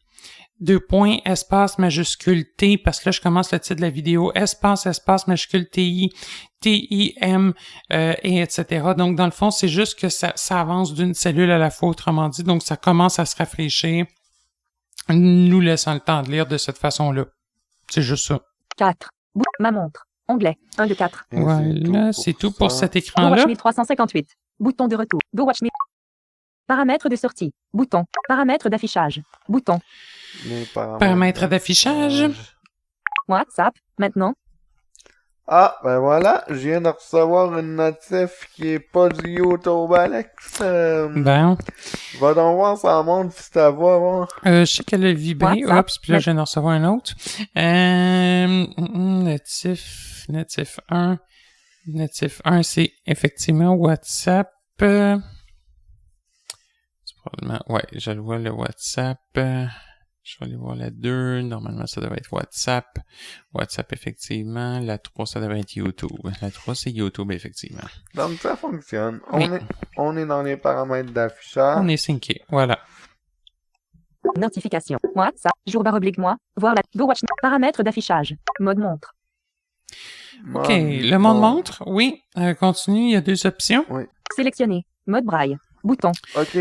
2 points, espace, majuscule T, parce que là, je commence le titre de la vidéo, espace, majuscule TI, TIM, et etc. Donc, dans le fond, c'est juste que ça avance d'une cellule à la fois, autrement dit. Donc, ça commence à se rafraîchir, nous laissant le temps de lire de cette façon-là. C'est juste ça. 4. Ma montre. Onglet. 1 de 4. Voilà, c'est tout pour cet Go écran-là. Watch 1358. Bouton de retour. Go Watch Me. Paramètres de sortie. Bouton. Paramètres d'affichage. Bouton. Les Paramètres d'affichage. WhatsApp. Maintenant. Ah, ben voilà, je viens de recevoir une notif qui est pas du YouTube, Alex. Ben, Va donc voir ça montre si ta voix, bon. je sais qu'elle a vibré. WhatsApp. Oups, puis là, je viens d'en recevoir un autre. Notif 1. Notif 1, c'est effectivement WhatsApp. C'est probablement... Ouais, je le vois, le WhatsApp. Je vais aller voir la 2. Normalement, ça devrait être WhatsApp. WhatsApp, effectivement. La 3, ça devrait être YouTube. La 3, c'est YouTube, effectivement. Donc ça fonctionne. Oui. On est dans les paramètres d'affichage. On est synqué. Voilà. Notification. WhatsApp. Jour barre oblique moi. Voir la. Go Watch Me. Paramètres d'affichage. Mode montre. OK. Le mode montre. Oui. Continue. Il y a 2 options. Sélectionner. Mode braille. Bouton. Ok,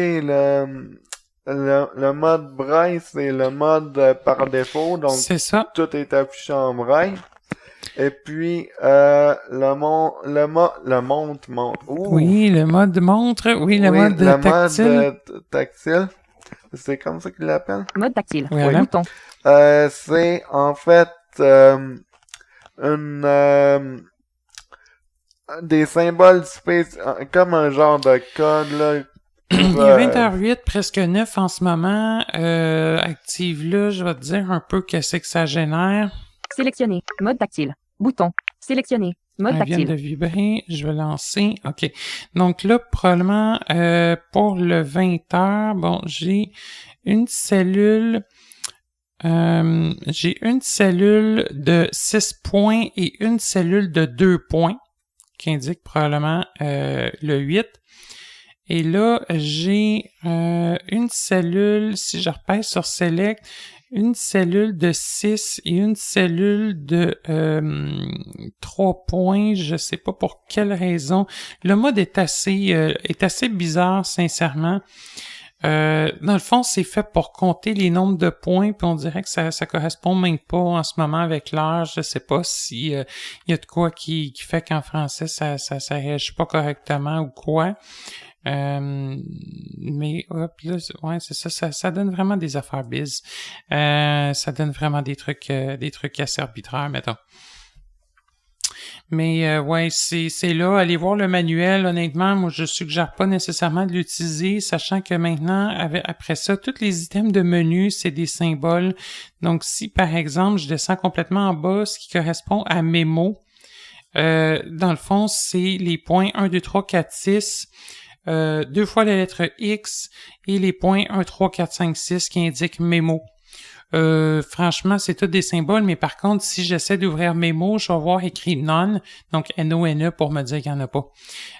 le mode braille, c'est le mode par défaut, donc C'est ça. tout est affiché en braille. Et puis, le montre. Ouh. Oui, le mode montre. Oui, le mode le tactile. mode tactile. C'est comme ça qu'il l'appelle. Mode tactile. Voilà. Bouton. C'est en fait des symboles comme un genre de code là. Il est 20h08, presque 9 en ce moment. Active là, je vais te dire un peu qu'est-ce que ça génère. Sélectionner. Mode tactile. Bouton. Sélectionner. Mode Elle vient de tactile. vibrer. Je vais lancer. OK. Donc là, probablement, pour le 20h, bon, j'ai une cellule de 6 points et une cellule de 2 points qui indique probablement le 8. Et là, j'ai une cellule, si je repèse sur Select, une cellule de 6 et une cellule de 3 points. Je sais pas pour quelle raison. Le mode est assez bizarre, sincèrement. Dans le fond, c'est fait pour compter les nombres de points, puis on dirait que ça correspond même pas en ce moment avec l'heure. Je sais pas si y a de quoi qui fait qu'en français ça réagit pas correctement ou quoi. Mais hop, là, ouais, c'est ça, ça donne vraiment des affaires biz. Ça donne vraiment des trucs assez arbitraires, mettons. Mais ouais, c'est là. Allez voir le manuel. Honnêtement, moi, je suggère pas nécessairement de l'utiliser, sachant que maintenant, après ça, tous les items de menu, c'est des symboles. Donc, si par exemple, je descends complètement en bas, ce qui correspond à mémo, dans le fond, c'est les points 1, 2, 3, 4, 6. 2 fois la lettre X et les points 1, 3, 4, 5, 6 qui indiquent mémo. Franchement, c'est tous des symboles, mais par contre, si j'essaie d'ouvrir mémo, je vais voir écrit none, donc N-O-N-E pour me dire qu'il n'y en a pas.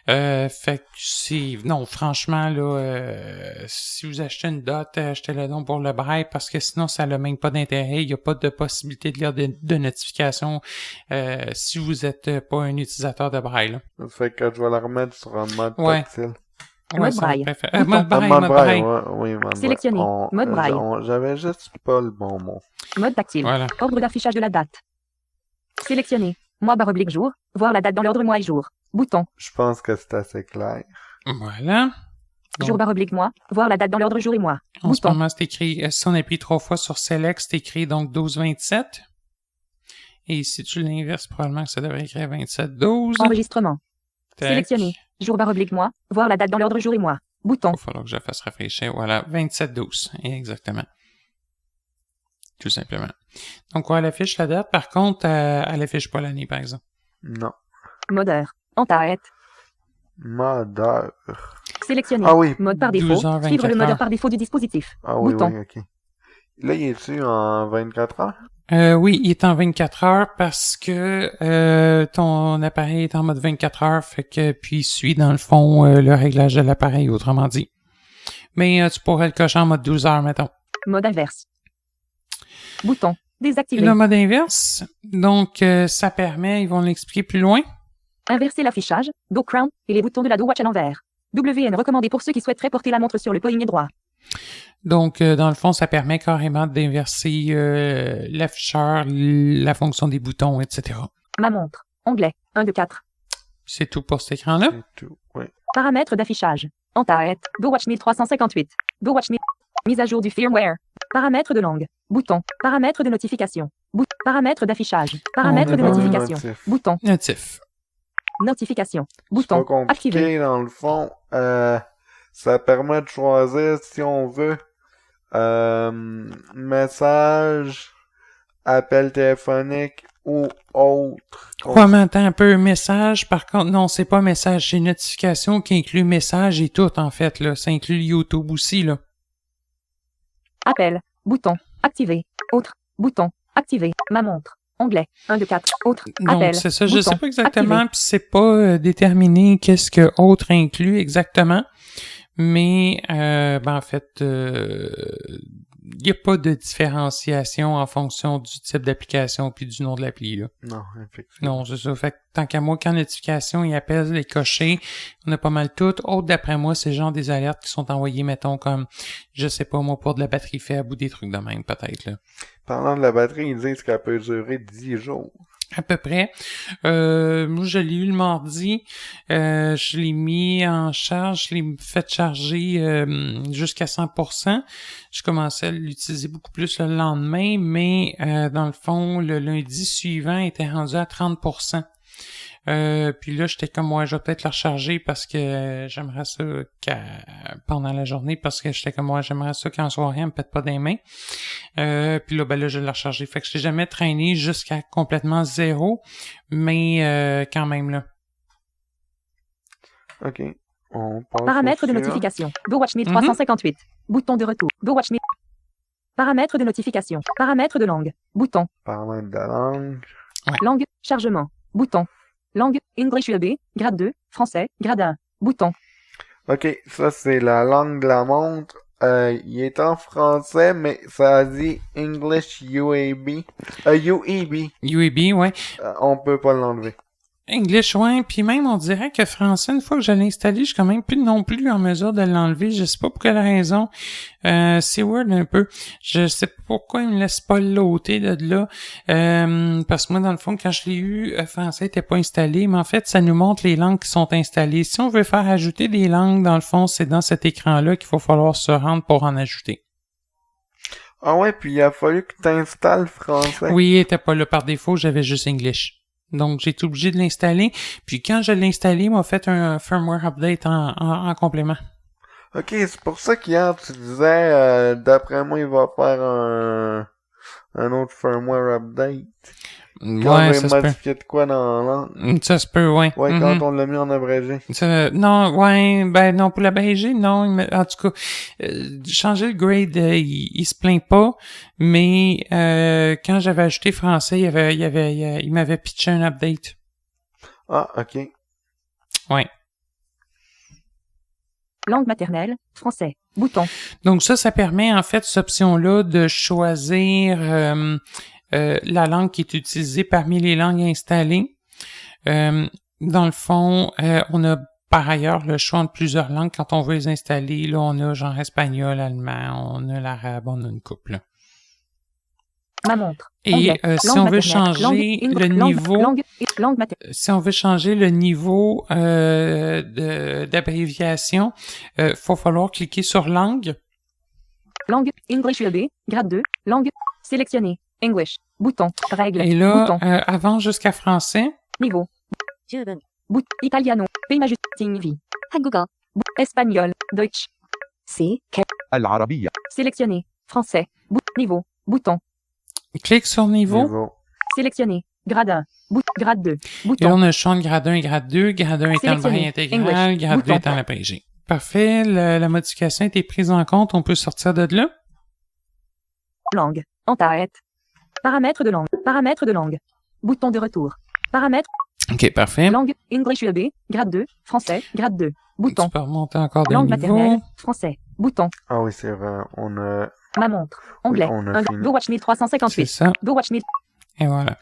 Fait que non, franchement, là, si vous achetez une dot, achetez-le donc pour le braille, parce que sinon, ça n'a même pas d'intérêt. Il n'y a pas de possibilité de lire de notifications si vous n'êtes pas un utilisateur de braille. Là. Ça fait que je vais la remettre sur un mode Ouais. tactile. Ouais, Mode braille. Mode braille, Mode mode braille. oui, mode Sélectionner. braille. Mode braille. J'avais juste pas le bon mot. Mode tactile. Voilà. Ordre d'affichage de la date. Sélectionner. Mois barre oblique jour. Voir la date dans l'ordre mois et jour. Bouton. Je pense que c'est assez clair. Voilà. Donc, Jour barre oblique mois. Voir la date dans l'ordre jour et mois. en ce Bouton. moment, c'est écrit, si on appuie 3 fois sur Select, c'est écrit donc 12-27. Et si tu l'inverses, probablement que ça devrait écrire 27-12. Enregistrement. Tac. Sélectionné. Jour barre oblique mois. Voir la date dans l'ordre jour et mois. Bouton. Il va falloir que je fasse rafraîchir. Voilà, 27-12. Exactement. Tout simplement. Donc, elle affiche la date. Par contre, elle affiche pas l'année, par exemple. Non. Modeur. En-tête. Modeur. Sélectionné. Ah oui. Mode par défaut. 12 heures, Suivre 24 le modeur heures. par défaut du dispositif. Ah oui, Bouton. oui, ok. Là, il est-tu en 24 heures? Oui, il est en 24 heures parce que ton appareil est en mode 24 heures, fait que puis il suit dans le fond le réglage de l'appareil, autrement dit. Mais tu pourrais le cocher en mode 12 heures, mettons. Mode inverse. Bouton. Désactiver. Le mode inverse, donc ça permet, ils vont l'expliquer plus loin. Inverser l'affichage, dos crown, et les boutons de la dos watch à l'envers. WN recommandé pour ceux qui souhaiteraient porter la montre sur le poignet droit. Donc, dans le fond, ça permet carrément d'inverser l'afficheur, la fonction des boutons, etc. Ma montre. Onglet. 1 de 4. C'est tout pour cet écran-là. C'est tout, oui. Paramètres d'affichage. En-tête. Do Watch 1358. Do Watch Mise à jour du firmware. Paramètres de langue. Bouton. Paramètres de notification. Paramètres d'affichage. Paramètres de va notification. notif. Bouton. Notif. Notification. C'est pas Bouton. compliqué, Activé. dans le fond. Ça permet de choisir, si on veut, message, appel téléphonique ou autre. Ouais, mais attends un peu, message, par contre, non, c'est pas message, c'est notification qui inclut message et tout, en fait, là. Ça inclut YouTube aussi, là. Appel. Bouton. Activé. Autre. Bouton. Activé. Ma montre. Onglet. 1 de 4. Autre. Donc, Appel. c'est ça, je Bouton. sais pas exactement, Activé. puis c'est pas déterminé qu'est-ce que autre inclut exactement, mais, en fait, il n'y a pas de différenciation en fonction du type d'application puis du nom de l'appli, là. Non, effectivement. Non, c'est ça. Fait que tant qu'à moi, quand notification, il appelle les cochers, on a pas mal tout. Autre, d'après moi, c'est genre des alertes qui sont envoyées, mettons, comme, je sais pas, moi, pour de la batterie faible ou des trucs de même, peut-être, là. Parlant de la batterie, ils disent qu'elle peut durer 10 jours. À peu près. Moi, je l'ai eu le mardi. Je l'ai mis en charge. Je l'ai fait charger jusqu'à 100%. Je commençais à l'utiliser beaucoup plus le lendemain, mais dans le fond, le lundi suivant, il était rendu à 30%. Puis là, j'étais comme, ouais, je vais peut-être la recharger parce que j'aimerais ça pendant la journée, parce que j'étais comme, ouais, j'aimerais ça qu'en soirée, elle me pète pas des mains. Puis là, je l'ai rechargé. Fait que je l'ai jamais traîné jusqu'à complètement zéro, mais quand même, là. OK. On passe Paramètres au de suivant. notification. Do Watch 1358. Bouton de retour. Do Watch Me. Paramètres de notification. Paramètres de langue. Bouton. Paramètres de langue. Langue. Chargement. Bouton. Langue. English UAB. Grade 2. Français. Grade 1. Bouton. OK, ça c'est la langue de la montre. Il est en français, mais ça dit English UAB. UEB. UAB, ouais. On peut pas l'enlever. English, ouais. Puis même, on dirait que français, une fois que je l'ai installé, je suis quand même plus non plus en mesure de l'enlever. Je sais pas pour quelle raison. C'est weird un peu. Je sais pas pourquoi il me laisse pas l'ôter de là. Parce que moi, dans le fond, quand je l'ai eu, français était pas installé. Mais en fait, ça nous montre les langues qui sont installées. Si on veut faire ajouter des langues, dans le fond, c'est dans cet écran-là qu'il faut falloir se rendre pour en ajouter. Ah ouais, puis il a fallu que tu installes français. Oui, il était pas là par défaut, j'avais juste English. Donc, j'ai été obligé de l'installer. Puis quand je l'ai installé, il m'a fait un firmware update en complément. Ok, c'est pour ça qu'hier tu disais, d'après moi, il va faire un autre firmware update. Quand Ouais, on ça a se peut. modifié de quoi dans la langue. Ça se peut, ouais. Ouais, Mhm. quand on l'a mis en abrégé. Non, ouais, ben non, pour l'abrégé, non. En tout cas, changer le grade, il se plaint pas, mais quand j'avais ajouté français, il m'avait pitché un update. Ah, ok. Ouais. Langue maternelle. Français. Bouton. Donc ça permet en fait cette option-là de choisir la langue qui est utilisée parmi les langues installées. Dans le fond, on a par ailleurs le choix entre plusieurs langues quand on veut les installer. Là, on a genre espagnol, allemand, on a l'arabe, on a une couple. Ma montre. Et Anglais. si Langue on veut maternelle. changer Langue, le langue, niveau, langue maternelle. si on veut changer le niveau d'abréviation, faut falloir cliquer sur langue. Langue, English ULB, grade 2, langue, sélectionner, English, bouton, règle, Et là, bouton, avant jusqu'à français. niveau, italiano, pays majuscule, V, 한국어, espagnol, Deutsch, C, العربية sélectionner, français, niveau, bouton, Clique sur niveau. Niveau. sélectionner, grade 1, grade 2, Et là, bouton, on a le champ de grade 1 et grade 2. Grade 1 étant le braille Sélectionner. intégral, English. grade 2 Bouton. étant l'abrégé. Parfait. La modification a été prise en compte. On peut sortir de là. langue, en tête, paramètres de langue, bouton de retour, paramètres, OK, parfait. langue, English ULB, grade 2, français, grade 2, bouton, Tu peux remonter encore de langue niveau. maternelle, français, bouton, Ah oui, c'est vrai. On a... ma montre, anglais, on a fini. Go Watch C'est 1358, ça. Go Watch 1000, Et voilà.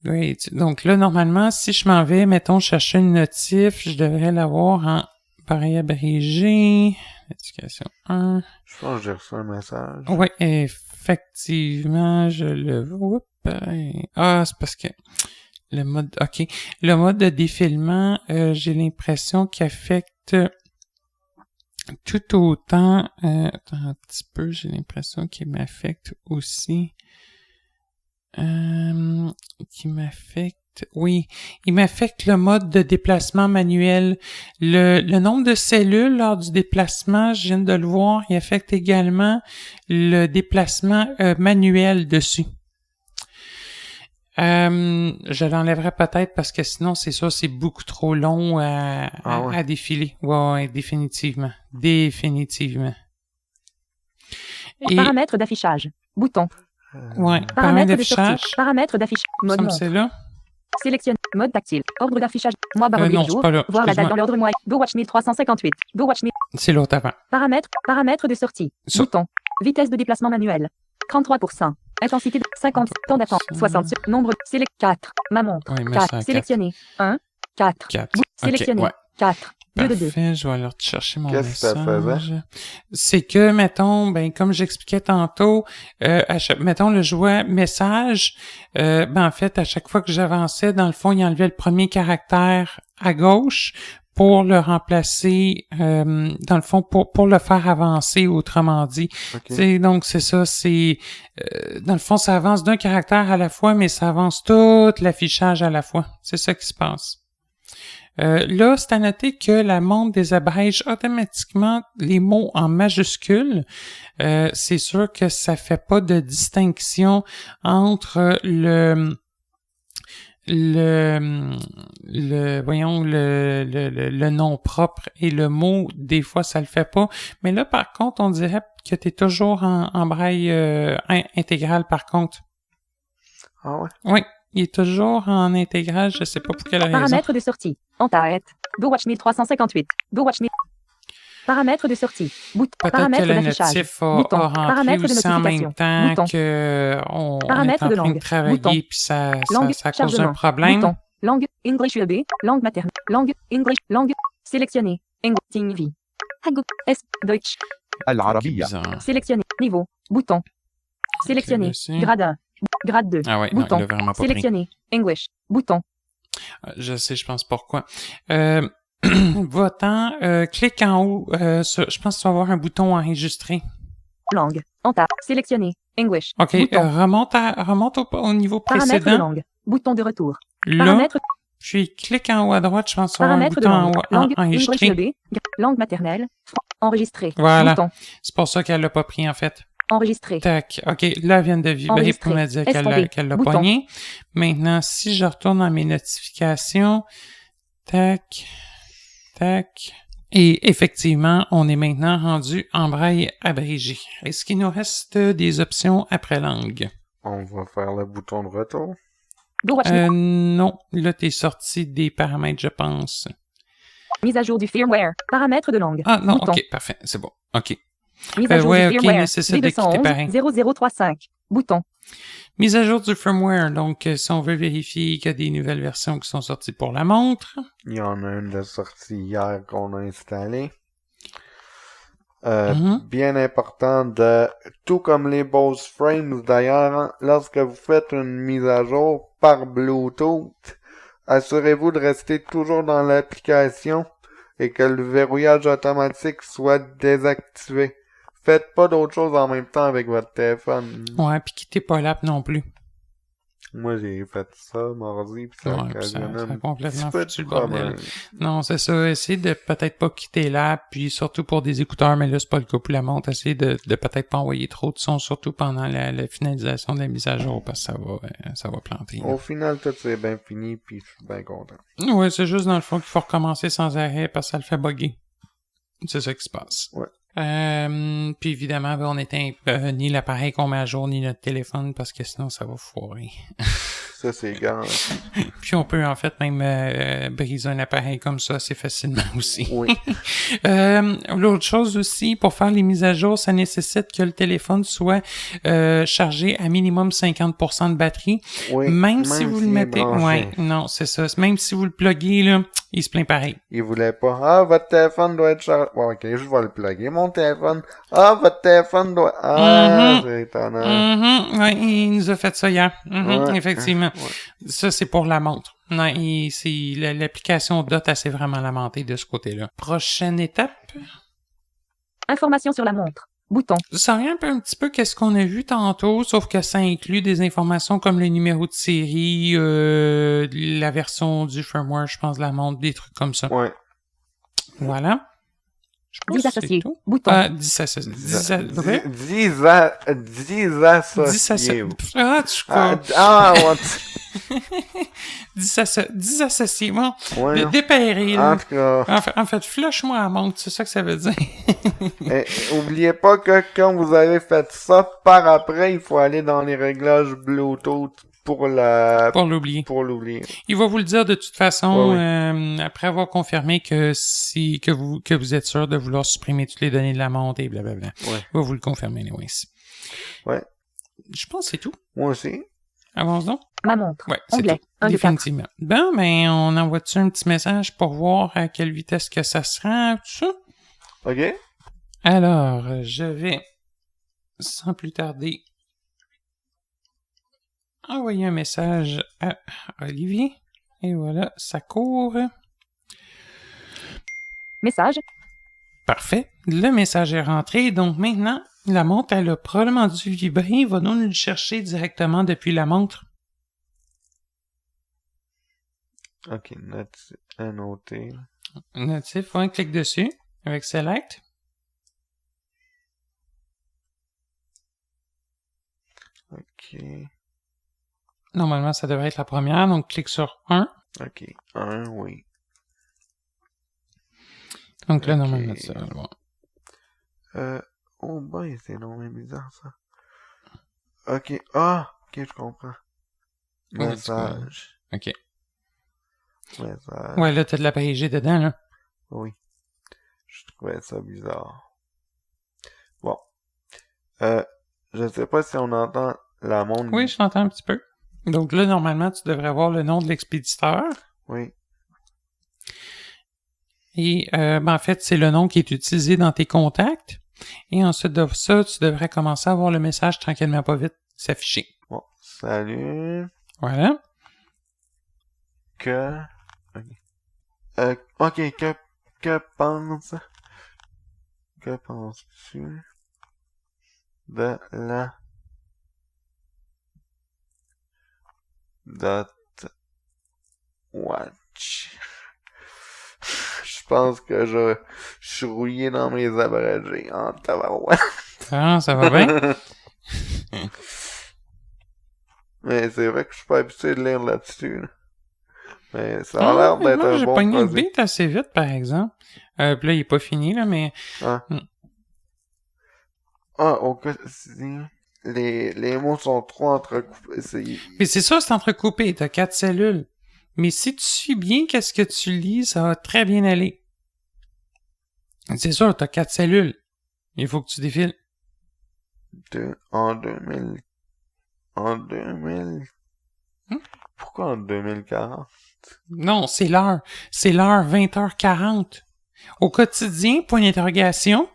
Great. Donc là, normalement, si je m'en vais, mettons, chercher une notif, je devrais l'avoir en pareil abrégé. Éducation 1. Je pense que j'ai reçu un message. Oui, effectivement, je le vois. Ah, c'est parce que le mode... OK. Le mode de défilement, j'ai l'impression qu'il affecte tout autant... attends un petit peu, j'ai l'impression qu'il m'affecte aussi... qui m'affecte... Oui, il m'affecte le mode de déplacement manuel. Le nombre de cellules lors du déplacement, je viens de le voir, il affecte également le déplacement manuel dessus. Je l'enlèverai peut-être parce que sinon, c'est ça, c'est beaucoup trop long à défiler. Ouais, définitivement. Définitivement. Et, paramètres d'affichage, bouton, ouais, paramètres de d'affichage. sortie, paramètres d'affichage, mode Ça me montre, c'est là. sélectionne, mode tactile, ordre d'affichage, mois barre Non, jour, c'est pas là. voir la date Excuse-moi. dans l'ordre mois, Go Watch 1358, Go Watch 1000, C'est l'autre avant. paramètres de sortie, Ça. bouton, vitesse de déplacement manuel, 33%, intensité de 50, temps d'attente, 60, nombre, select 4, ma montre, Ouais, mais 4, c'est un sélectionner, 1, 4, 4. sélectionner, OK, ouais. 4, 2 de 2, Parfait, je vais aller chercher mon Qu'est-ce que ça message. C'est que, mettons, ben comme j'expliquais tantôt, mettons le jouet message, en fait, à chaque fois que j'avançais, dans le fond, il enlevait le premier caractère à gauche pour le remplacer, dans le fond, pour le faire avancer, autrement dit. OK. Donc, c'est ça, c'est... dans le fond, ça avance d'un caractère à la fois, mais ça avance tout l'affichage à la fois. C'est ça qui se passe. Là, c'est à noter que la montre désabrège automatiquement les mots en majuscules. C'est sûr que ça fait pas de distinction entre le nom propre et le mot. Des fois, ça le fait pas. Mais là, par contre, on dirait que tu es toujours en braille intégral, par contre. Ah ouais? Oui. Il est toujours en intégral, je sais pas pour quelle raison. paramètres de sortie, en tête, Go Watch 1358, Go Watch 1000, paramètres de sortie, bouton, Peut-être que paramètres le d'affichage, notif a bouton, rempli paramètres de aussi en même notification, temps bouton, qu'on est en paramètres train de de langue, travailler bouton, puis ça langue, cause un chargement, problème. bouton, langue, English ULB, langue maternelle, langue, English, langue, sélectionner, English, TV, 한국, Deutsch, العربية Bizarre. sélectionner, niveau, bouton, sélectionner, dessus. grade 1, grade 2, Ah ouais, non, bouton, il a vraiment pas pris. sélectionner, English, bouton, Je sais, je pense pourquoi. Va-t'en, clique en haut, je pense que tu vas avoir un bouton enregistré. langue, en tête, sélectionner, English, OK, bouton, remonte au niveau paramètres de précédent. langue, bouton de retour, Là, paramètres, puis clique en haut à droite, je pense que tu vas avoir un paramètres de bouton en langue, haut langue, English enregistré. ULB, langue maternelle, enregistré, Voilà. bouton, C'est pour ça qu'elle l'a pas pris, en fait. enregistré, Tac. OK, là, elle vient de vibrer Enregistré. pour me dire Estomper. qu'elle l'a Bouton. pogné. Maintenant, si je retourne dans mes notifications, tac, tac. Et effectivement, on est maintenant rendu en braille abrégé. Est-ce qu'il nous reste des options après langue? On va faire le bouton de retour. Go Watch Non. Là, t'es sorti des paramètres, je pense. mise à jour du firmware, paramètres de langue, Ah, non, bouton, OK, parfait. C'est bon. OK. mise à jour ouais, du OK, firmware, nécessite de quitter pareil. V211-0035, bouton, Mise à jour du firmware. Donc, si on veut vérifier qu'il y a des nouvelles versions qui sont sorties pour la montre. Il y en a une de sortie hier qu'on a installée. bien important tout comme les Bose Frames d'ailleurs, hein, lorsque vous faites une mise à jour par Bluetooth, assurez-vous de rester toujours dans l'application et que le verrouillage automatique soit désactivé. Faites pas d'autre chose en même temps avec votre téléphone. Ouais, puis quittez pas l'app non plus. Moi, j'ai fait ça, mardi, pis ça Ouais, puis ça occasionnait a complètement un petit peu foutu de le bordel. problème. Non, c'est ça. Essayez de peut-être pas quitter l'app, puis surtout pour des écouteurs, mais là, c'est pas le cas pour la montre. Essayez de peut-être pas envoyer trop de son, surtout pendant la finalisation de la mise à jour, parce que ça va planter. Au final, tout c'est bien fini, puis je suis bien content. Ouais, c'est juste dans le fond qu'il faut recommencer sans arrêt, parce que ça le fait bugger. C'est ça qui se passe. Ouais. Puis évidemment, ben, on éteint ni l'appareil qu'on met à jour, ni notre téléphone, parce que sinon, ça va foirer. Ça, c'est grand. Puis on peut en fait même briser un appareil comme ça assez facilement aussi. Oui. L'autre chose aussi, pour faire les mises à jour, ça nécessite que le téléphone soit chargé à minimum 50% de batterie. Oui. Même si vous le s'il est mettez... branché. Ouais, non, c'est ça. Même si vous le pluguez, là, il se plaint pareil. Il voulait pas. Ah, votre téléphone doit être chargé. Bon, ok, je vais le plugger. Mon téléphone. Ah, votre téléphone doit... Ah, c'est étonnant. Ouais, il nous a fait ça hier. Ouais. Effectivement. Ouais. Ça, c'est pour la montre. Non, l'application DOT, elle s'est vraiment lamentée de ce côté-là. Prochaine étape. Information sur la montre. Bouton. Ça revient un petit peu qu'est-ce qu'on a vu tantôt, sauf que ça inclut des informations comme le numéro de série, la version du firmware, je pense, de la montre, des trucs comme ça. Ouais. Voilà. Je pense que c'est Disassocié. tout. Bouton. Disassocié. Disassocié. Disassocié. Ah, tu crois. Disassocié. Bon, Ouais. dépéré, En là. tout cas. En fait, flush-moi la montre, c'est ça que ça veut dire. Oubliez pas que quand vous avez fait ça, par après, il faut aller dans les réglages Bluetooth pour Pour l'oublier. Il va vous le dire de toute façon, après avoir confirmé que que vous êtes sûr de vouloir supprimer toutes les données de la montre et blablabla. Ouais. Il va vous le confirmer, anyway. Ouais. Je pense que c'est tout. Moi aussi. Avance donc. Ma montre. Ouais, c'est Onglet. tout. 1 de 4. Définitivement. Bon, ben, on envoie-tu un petit message pour voir à quelle vitesse que ça se rend, tout ça? OK? Alors, je vais, sans plus tarder, envoyer un message à Olivier. Et voilà, ça court. Message. Parfait. Le message est rentré. Donc maintenant, la montre, elle a probablement dû vibrer. Il va nous le chercher directement depuis la montre. OK, noté. Notif, on clique dessus avec Select. OK. Normalement, ça devrait être la première. Donc, clique sur 1. OK. 1, oui. Donc là, Ok. normalement, ça va le voir. Oh ben, c'est normalement bizarre, ça. OK. Ah! OK, je comprends. Ouais, Message. OK. Message. Ouais, là, t'as de la PG dedans, là. Oui. Je trouvais ça bizarre. Bon. Je sais pas si on entend la montre. Oui, je t'entends un petit peu. Donc là, normalement, tu devrais voir le nom de l'expéditeur. Oui. Et ben, en fait, c'est le nom qui est utilisé dans tes contacts. Et ensuite de ça, tu devrais commencer à voir le message tranquillement pas vite s'afficher. Bon. Salut. Voilà. Que... OK. Que penses-tu de la Dot Watch? Je pense que je suis rouillé dans mes abrégés en tabarouette. Ah, ça va bien? Mais c'est vrai que je suis pas habitué de lire là-dessus. Là. Mais ça a l'air d'être moi, un j'ai bon pogné le projet. beat assez vite, par exemple. Puis là, il est pas fini, là, mais... Ah. Au quotidien, les mots sont trop entrecoupés. Mais c'est ça, c'est entrecoupé. T'as 4 cellules. Mais si tu suis bien qu'est-ce que tu lis, ça va très bien aller. C'est sûr, t'as 4 cellules. Il faut que tu défiles. En 2000... Pourquoi en 2040? Non, c'est l'heure. C'est l'heure 20h40. Au quotidien, point d'interrogation,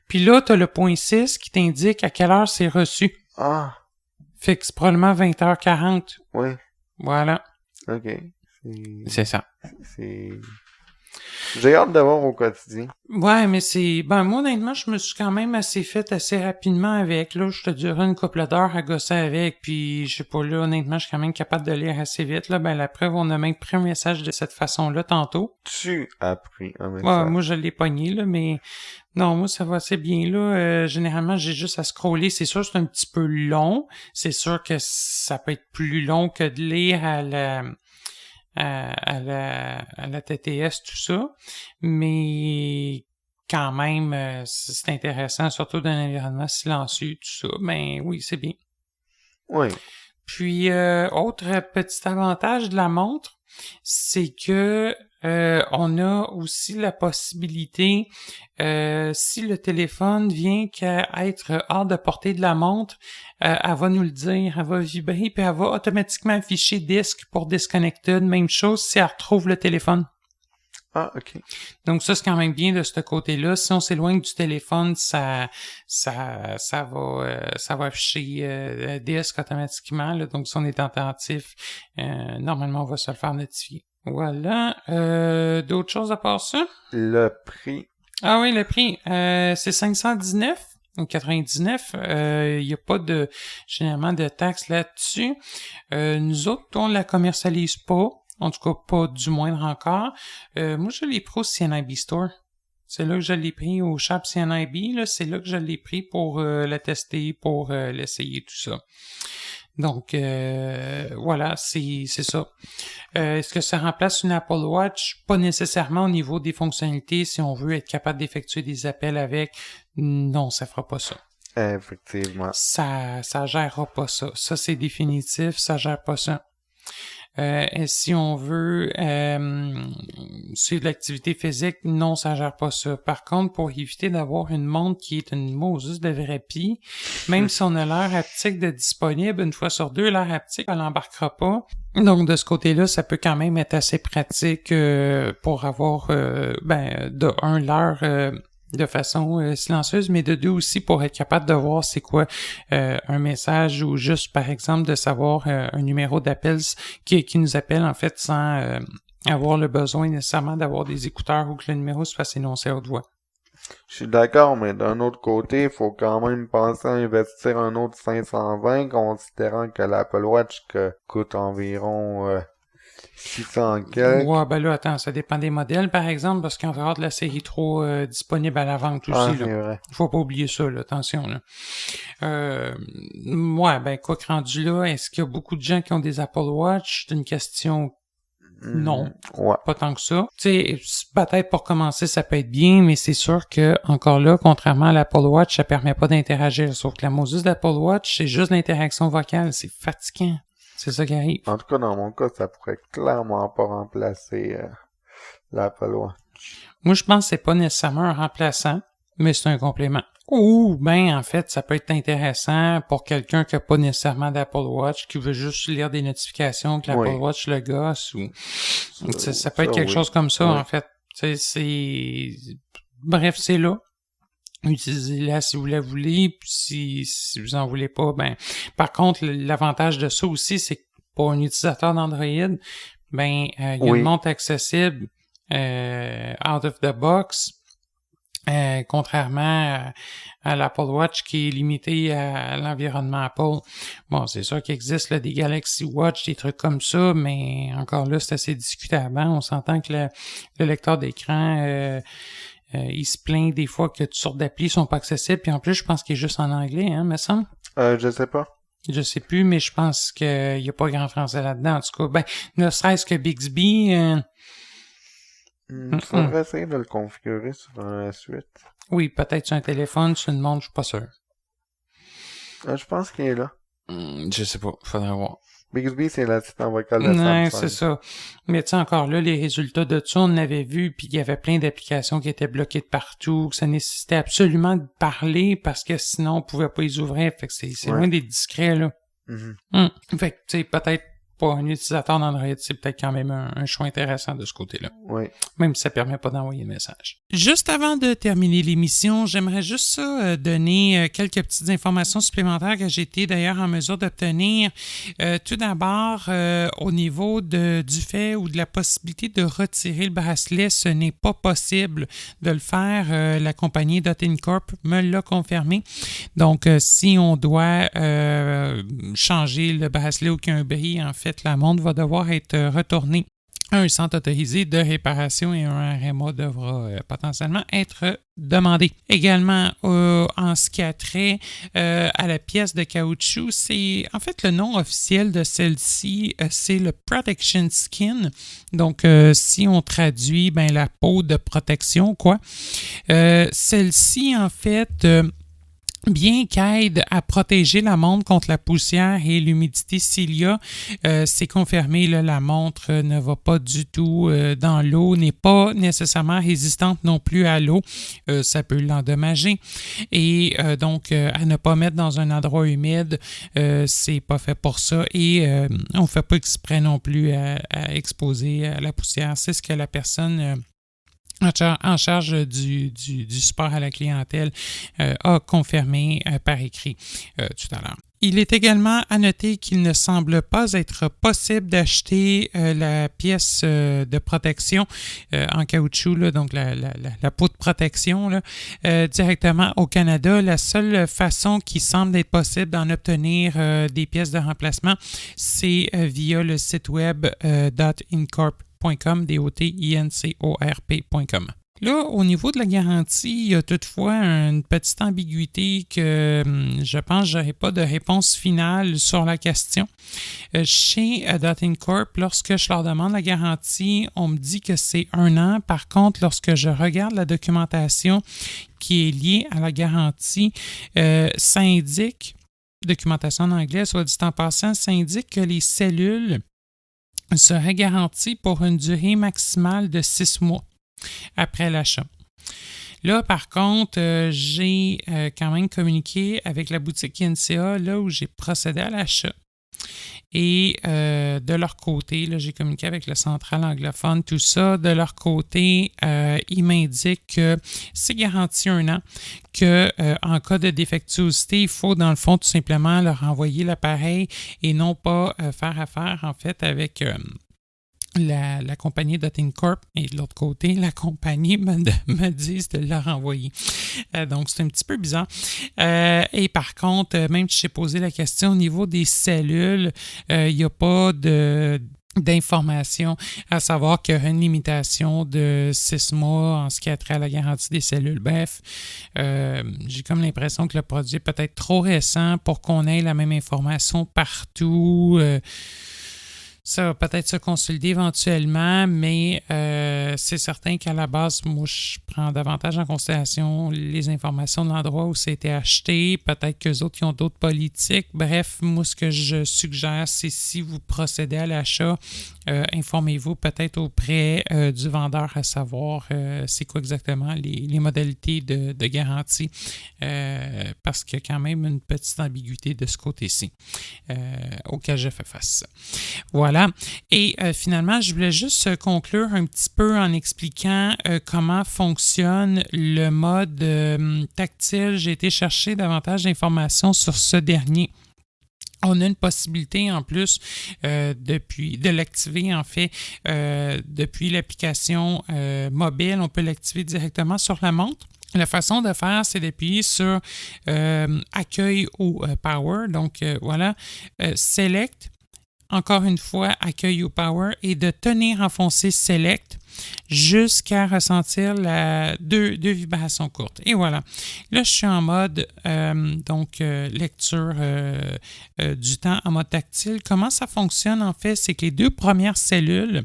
Puis là, t'as le point 6 qui t'indique à quelle heure c'est reçu. Ah, Fait que c'est probablement 20h40. oui. Voilà. OK. C'est ça. C'est... J'ai hâte de voir au quotidien. Ouais, mais c'est... Ben, moi, honnêtement, je me suis quand même assez fait assez rapidement avec. Là, je te dirais une couple d'heures à gosser avec, puis je sais pas, là, honnêtement, je suis quand même capable de lire assez vite. Là, ben, la preuve, on a même pris un message de cette façon-là tantôt. Tu as pris un message. Ouais, moi, je l'ai pogné, là, mais... Non, moi, ça va assez bien, là. Généralement, j'ai juste à scroller. C'est sûr, c'est un petit peu long. C'est sûr que ça peut être plus long que de lire à la TTS, tout ça. Mais quand même, c'est intéressant, surtout dans un environnement silencieux, tout ça. Ben oui, c'est bien. Oui. Puis, autre petit avantage de la montre, c'est que on a aussi la possibilité, si le téléphone vient qu'à être hors de portée de la montre, elle va nous le dire, elle va vibrer, puis elle va automatiquement afficher disque pour disconnected. Même chose si elle retrouve le téléphone. Ah, OK. Donc ça, c'est quand même bien de ce côté-là. Si on s'éloigne du téléphone, ça va afficher disque automatiquement. Là. Donc si on est attentif, normalement, on va se le faire notifier. Voilà. D'autres choses à part ça? Le prix. Ah oui, le prix. C'est 519,99. Il n'y a pas généralement de taxes là-dessus. Nous autres, on la commercialise pas. En tout cas, pas du moindre encore. Moi, je l'ai pris au CNIB Store. C'est là que je l'ai pris au shop CNIB. Là, c'est là que je l'ai pris pour la tester, pour l'essayer, tout ça. Donc, voilà, c'est ça. Est-ce que ça remplace une Apple Watch? Pas nécessairement au niveau des fonctionnalités. Si on veut être capable d'effectuer des appels avec, non, ça fera pas ça. Effectivement. Ça gérera pas ça. Ça, c'est définitif, ça gère pas ça. Et si on veut suivre de l'activité physique, non, ça gère pas ça. Par contre, pour éviter d'avoir une montre qui est une Moses de vraie pie, même si on a l'heure haptique de disponible, une fois sur deux, l'heure haptique, elle n'embarquera pas. Donc, de ce côté-là, ça peut quand même être assez pratique pour avoir, de un, l'heure de façon silencieuse, mais de deux aussi pour être capable de voir c'est quoi un message ou juste, par exemple, de savoir un numéro d'appel qui nous appelle, en fait, sans avoir le besoin nécessairement d'avoir des écouteurs ou que le numéro se fasse énoncer à haute voix. Je suis d'accord, mais d'un autre côté, il faut quand même penser à investir un autre 520, considérant que l'Apple Watch coûte environ 600 quelques. Ouais, ben là, attends, ça dépend des modèles, par exemple, parce qu'il y a encore de la série 3 disponible à la vente aussi. Ah, là. c'est vrai. Faut pas oublier ça, là, attention. Là. Ouais, ben quoi que rendu là, est-ce qu'il y a beaucoup de gens qui ont des Apple Watch? C'est une question... Non, Ouais. pas tant que ça. Tu sais, peut-être pour commencer, ça peut être bien, mais c'est sûr que, encore là, contrairement à l'Apple Watch, ça permet pas d'interagir. Sauf que la Moses d'Apple Watch, c'est juste l'interaction vocale. C'est fatigant. C'est ça qui arrive. En tout cas, dans mon cas, ça pourrait clairement pas remplacer l'Apple Watch. Moi, je pense que c'est pas nécessairement un remplaçant, mais c'est un complément. Ou, ben, en fait, ça peut être intéressant pour quelqu'un qui a pas nécessairement d'Apple Watch, qui veut juste lire des notifications, que l'Apple Watch le gosse, ou... Ça peut être quelque chose comme ça, en fait. Tu sais, bref, c'est là. Utilisez-la si vous la voulez, puis si vous en voulez pas, ben... Par contre, l'avantage de ça aussi, c'est que pour un utilisateur d'Android, ben, il y a une montre accessible out of the box, contrairement à l'Apple Watch qui est limité à l'environnement Apple. Bon, c'est sûr qu'il existe là, des Galaxy Watch, des trucs comme ça, mais encore là, c'est assez discutable. On s'entend que le lecteur d'écran, il se plaint des fois que toutes sortes d'applis sont pas accessibles, puis en plus, je pense qu'il est juste en anglais, me semble. Je sais pas. Je sais plus, mais je pense qu'il y a pas grand français là-dedans. En tout cas, ben, ne serait-ce que Bixby... faudrait essayer de le configurer sur un suite. Oui, peut-être sur un téléphone, sur une montre, je suis pas sûr. Je pense qu'il est là. Je sais pas, faudrait voir. Bixby, c'est l'assistant vocal de Samsung. Ouais, c'est ça. Mais tu sais, encore là, les résultats de ça, on avait vu, puis il y avait plein d'applications qui étaient bloquées de partout, que ça nécessitait absolument de parler, parce que sinon, on pouvait pas les ouvrir. Fait que c'est loin d'être discret, là. Fait que, tu sais, peut-être pour un utilisateur d'Android, c'est peut-être quand même un choix intéressant de ce côté-là. Oui. Même si ça permet pas d'envoyer de message. Juste avant de terminer l'émission, j'aimerais juste donner quelques petites informations supplémentaires que j'ai été d'ailleurs en mesure d'obtenir. Tout d'abord, au niveau du fait ou de la possibilité de retirer le bracelet, ce n'est pas possible de le faire. La compagnie Dot-In-Corp me l'a confirmé. Donc, si on doit changer le bracelet ou qu'il y a un bris, en fait, la montre va devoir être retournée à un centre autorisé de réparation et un RMA devra potentiellement être demandé. Également, en ce qui a trait à la pièce de caoutchouc, c'est en fait le nom officiel de celle-ci, c'est le Protection Skin. Donc, si on traduit, la peau de protection, quoi. Celle-ci, en fait... bien qu'aide à protéger la montre contre la poussière et l'humidité s'il y a, c'est confirmé, là, la montre ne va pas du tout dans l'eau, n'est pas nécessairement résistante non plus à l'eau, ça peut l'endommager. Et donc, à ne pas mettre dans un endroit humide, c'est pas fait pour ça. Et on fait pas exprès non plus à exposer à la poussière. C'est ce que la personne... en charge du support à la clientèle a confirmé par écrit tout à l'heure. Il est également à noter qu'il ne semble pas être possible d'acheter la pièce de protection en caoutchouc, là, donc la peau de protection là, directement au Canada. La seule façon qui semble être possible d'en obtenir des pièces de remplacement, c'est via le site web .incorp.com, DOTINCORP.com. Là, au niveau de la garantie, il y a toutefois une petite ambiguïté que je pense que je n'aurai pas de réponse finale sur la question. Chez .incorp, lorsque je leur demande la garantie, on me dit que c'est 1 an. Par contre, lorsque je regarde la documentation qui est liée à la garantie, ça indique, documentation en anglais, soit dit en passant, ça indique que les cellules seraient garanties pour une durée maximale de 6 mois après l'achat. Là, par contre, j'ai quand même communiqué avec la boutique INCA, là où j'ai procédé à l'achat. Et de leur côté, là, j'ai communiqué avec le central anglophone, tout ça. De leur côté, ils m'indiquent que c'est garanti 1 an, que en cas de défectuosité, il faut dans le fond tout simplement leur envoyer l'appareil et non pas faire affaire en fait avec la compagnie .incorp et de l'autre côté, la compagnie me disent de leur envoyer. Donc, c'est un petit peu bizarre. Et par contre, même si j'ai posé la question au niveau des cellules, il n'y a pas d'informations à savoir qu'il y aura une limitation de 6 mois en ce qui a trait à la garantie des cellules. Bref, j'ai comme l'impression que le produit est peut-être trop récent pour qu'on ait la même information partout. Ça va peut-être se consolider éventuellement, mais c'est certain qu'à la base, moi, je prends davantage en considération les informations de l'endroit où ça a été acheté. Peut-être qu'eux autres, ils ont d'autres politiques. Bref, moi, ce que je suggère, c'est si vous procédez à l'achat, informez-vous peut-être auprès du vendeur à savoir c'est quoi exactement les modalités de garantie parce qu'il y a quand même une petite ambiguïté de ce côté-ci auquel je fais face. Voilà. Et finalement, je voulais juste conclure un petit peu en expliquant comment fonctionne le mode tactile. J'ai été chercher davantage d'informations sur ce dernier. On a une possibilité en plus de l'activer en fait depuis l'application mobile. On peut l'activer directement sur la montre. La façon de faire, c'est d'appuyer sur Accueil ou Power. Donc voilà, Select. Encore une fois, Accueil ou Power et de tenir enfoncé Select jusqu'à ressentir deux vibrations courtes. Et voilà. Là, je suis en mode lecture du temps en mode tactile. Comment ça fonctionne en fait? C'est que les 2 premières cellules,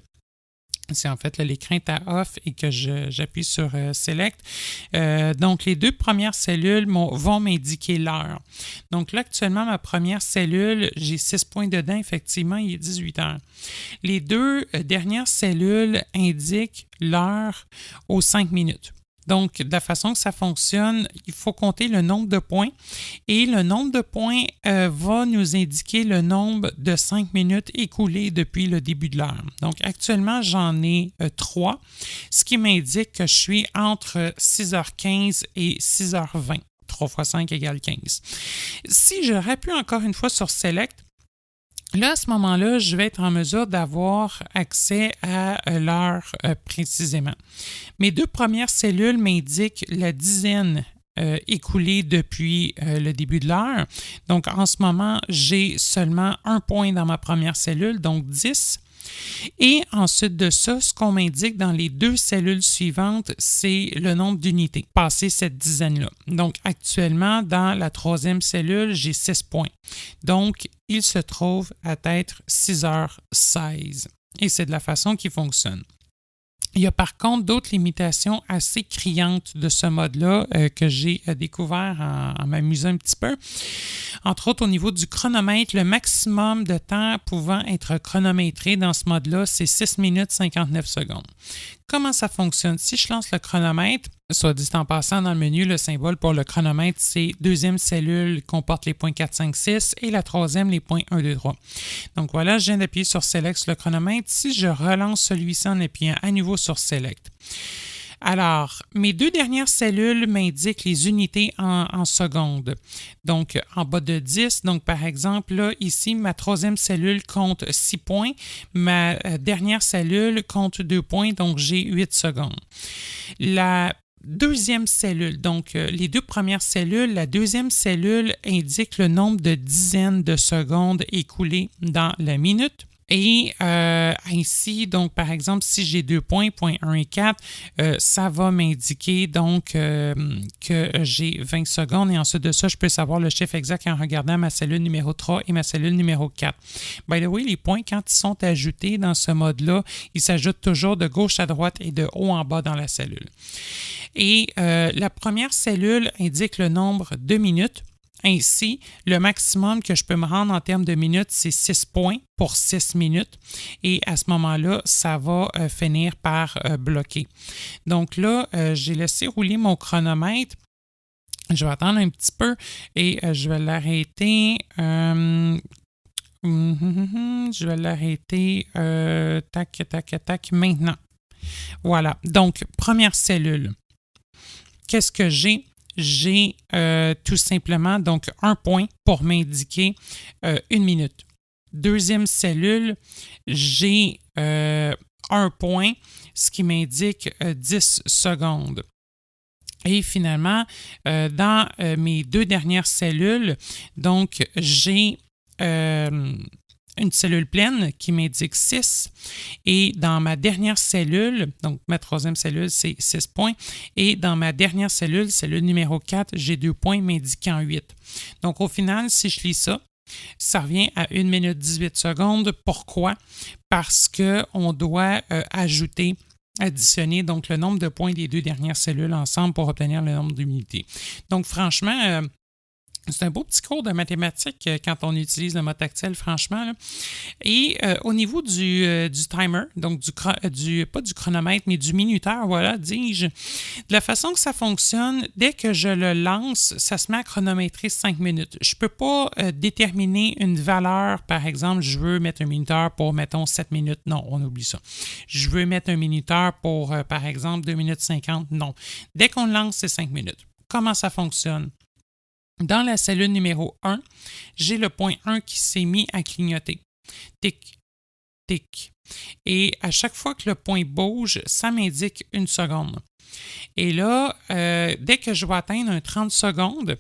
c'est en fait là, l'écran est à off et que j'appuie sur Select. Donc, les 2 premières cellules vont m'indiquer l'heure. Donc là, actuellement, ma première cellule, j'ai 6 points dedans. Effectivement, il est 18 heures. Les 2 dernières cellules indiquent l'heure aux 5 minutes. Donc, de la façon que ça fonctionne, il faut compter le nombre de points et le nombre de points va nous indiquer le nombre de 5 minutes écoulées depuis le début de l'heure. Donc, actuellement, j'en ai 3, ce qui m'indique que je suis entre 6h15 et 6h20. 3 fois 5 égale 15. Si je rappuie encore une fois sur Select, là, à ce moment-là, je vais être en mesure d'avoir accès à l'heure précisément. Mes 2 premières cellules m'indiquent la dizaine écoulée depuis le début de l'heure. Donc, en ce moment, j'ai seulement 1 point dans ma première cellule, donc 10. Et ensuite de ça, ce qu'on m'indique dans les 2 cellules suivantes, c'est le nombre d'unités, passé cette dizaine-là. Donc, actuellement, dans la 3e cellule, j'ai 6 points. Donc, il se trouve à être 6h16. Et c'est de la façon qu'il fonctionne. Il y a par contre d'autres limitations assez criantes de ce mode-là que j'ai découvert en m'amusant un petit peu. Entre autres, au niveau du chronomètre, le maximum de temps pouvant être chronométré dans ce mode-là, c'est 6 minutes 59 secondes. Comment ça fonctionne? Si je lance le chronomètre, soit dit en passant dans le menu, le symbole pour le chronomètre, c'est 2e cellule comporte les points 4, 5, 6 et la 3e les points 1, 2, 3. Donc voilà, je viens d'appuyer sur Select sur le chronomètre. Si je relance celui-ci en appuyant à nouveau sur Select. Alors, mes 2 dernières cellules m'indiquent les unités en secondes. Donc, en bas de 10, donc par exemple, là, ici, ma 3e cellule compte 6 points. Ma dernière cellule compte 2 points, donc j'ai 8 secondes. La 2e cellule, donc les 2 premières cellules, la 2e cellule indique le nombre de dizaines de secondes écoulées dans la minute. Et ainsi, donc, par exemple, si j'ai 2 points, points 1 et 4, ça va m'indiquer donc que j'ai 20 secondes. Et ensuite de ça, je peux savoir le chiffre exact en regardant ma cellule numéro 3 et ma cellule numéro 4. By the way, les points, quand ils sont ajoutés dans ce mode-là, ils s'ajoutent toujours de gauche à droite et de haut en bas dans la cellule. Et la première cellule indique le nombre de minutes. Ainsi, le maximum que je peux me rendre en termes de minutes, c'est 6 points pour 6 minutes. Et à ce moment-là, ça va finir par bloquer. Donc là, j'ai laissé rouler mon chronomètre. Je vais attendre un petit peu et je vais l'arrêter. Je vais l'arrêter. Tac, maintenant. Voilà. Donc, première cellule. Qu'est-ce que j'ai? J'ai tout simplement donc 1 point pour m'indiquer 1 minute. 2e cellule, j'ai 1 point, ce qui m'indique 10 secondes. Et finalement, dans mes 2 dernières cellules, donc j'ai une cellule pleine qui m'indique 6 et dans ma dernière cellule, donc ma 3e cellule, c'est 6 points et dans ma dernière cellule, cellule numéro 4, j'ai 2 points m'indiquant 8. Donc au final, si je lis ça, ça revient à 1 minute 18 secondes. Pourquoi? Parce qu'on doit additionner donc le nombre de points des 2 dernières cellules ensemble pour obtenir le nombre d'unités. Donc franchement, c'est un beau petit cours de mathématiques quand on utilise le mode tactile, franchement. Là. Et au niveau du timer, donc pas du chronomètre, mais du minuteur, voilà, dis-je, de la façon que ça fonctionne, dès que je le lance, ça se met à chronométrer 5 minutes. Je ne peux pas déterminer une valeur, par exemple, je veux mettre un minuteur pour, mettons, 7 minutes. Non, on oublie ça. Je veux mettre un minuteur pour, par exemple, 2 minutes 50. Non. Dès qu'on le lance, c'est 5 minutes. Comment ça fonctionne? Dans la cellule numéro 1, j'ai le point 1 qui s'est mis à clignoter. Tic, tic. Et à chaque fois que le point bouge, ça m'indique 1 seconde. Et là, dès que je vais atteindre un 30 secondes,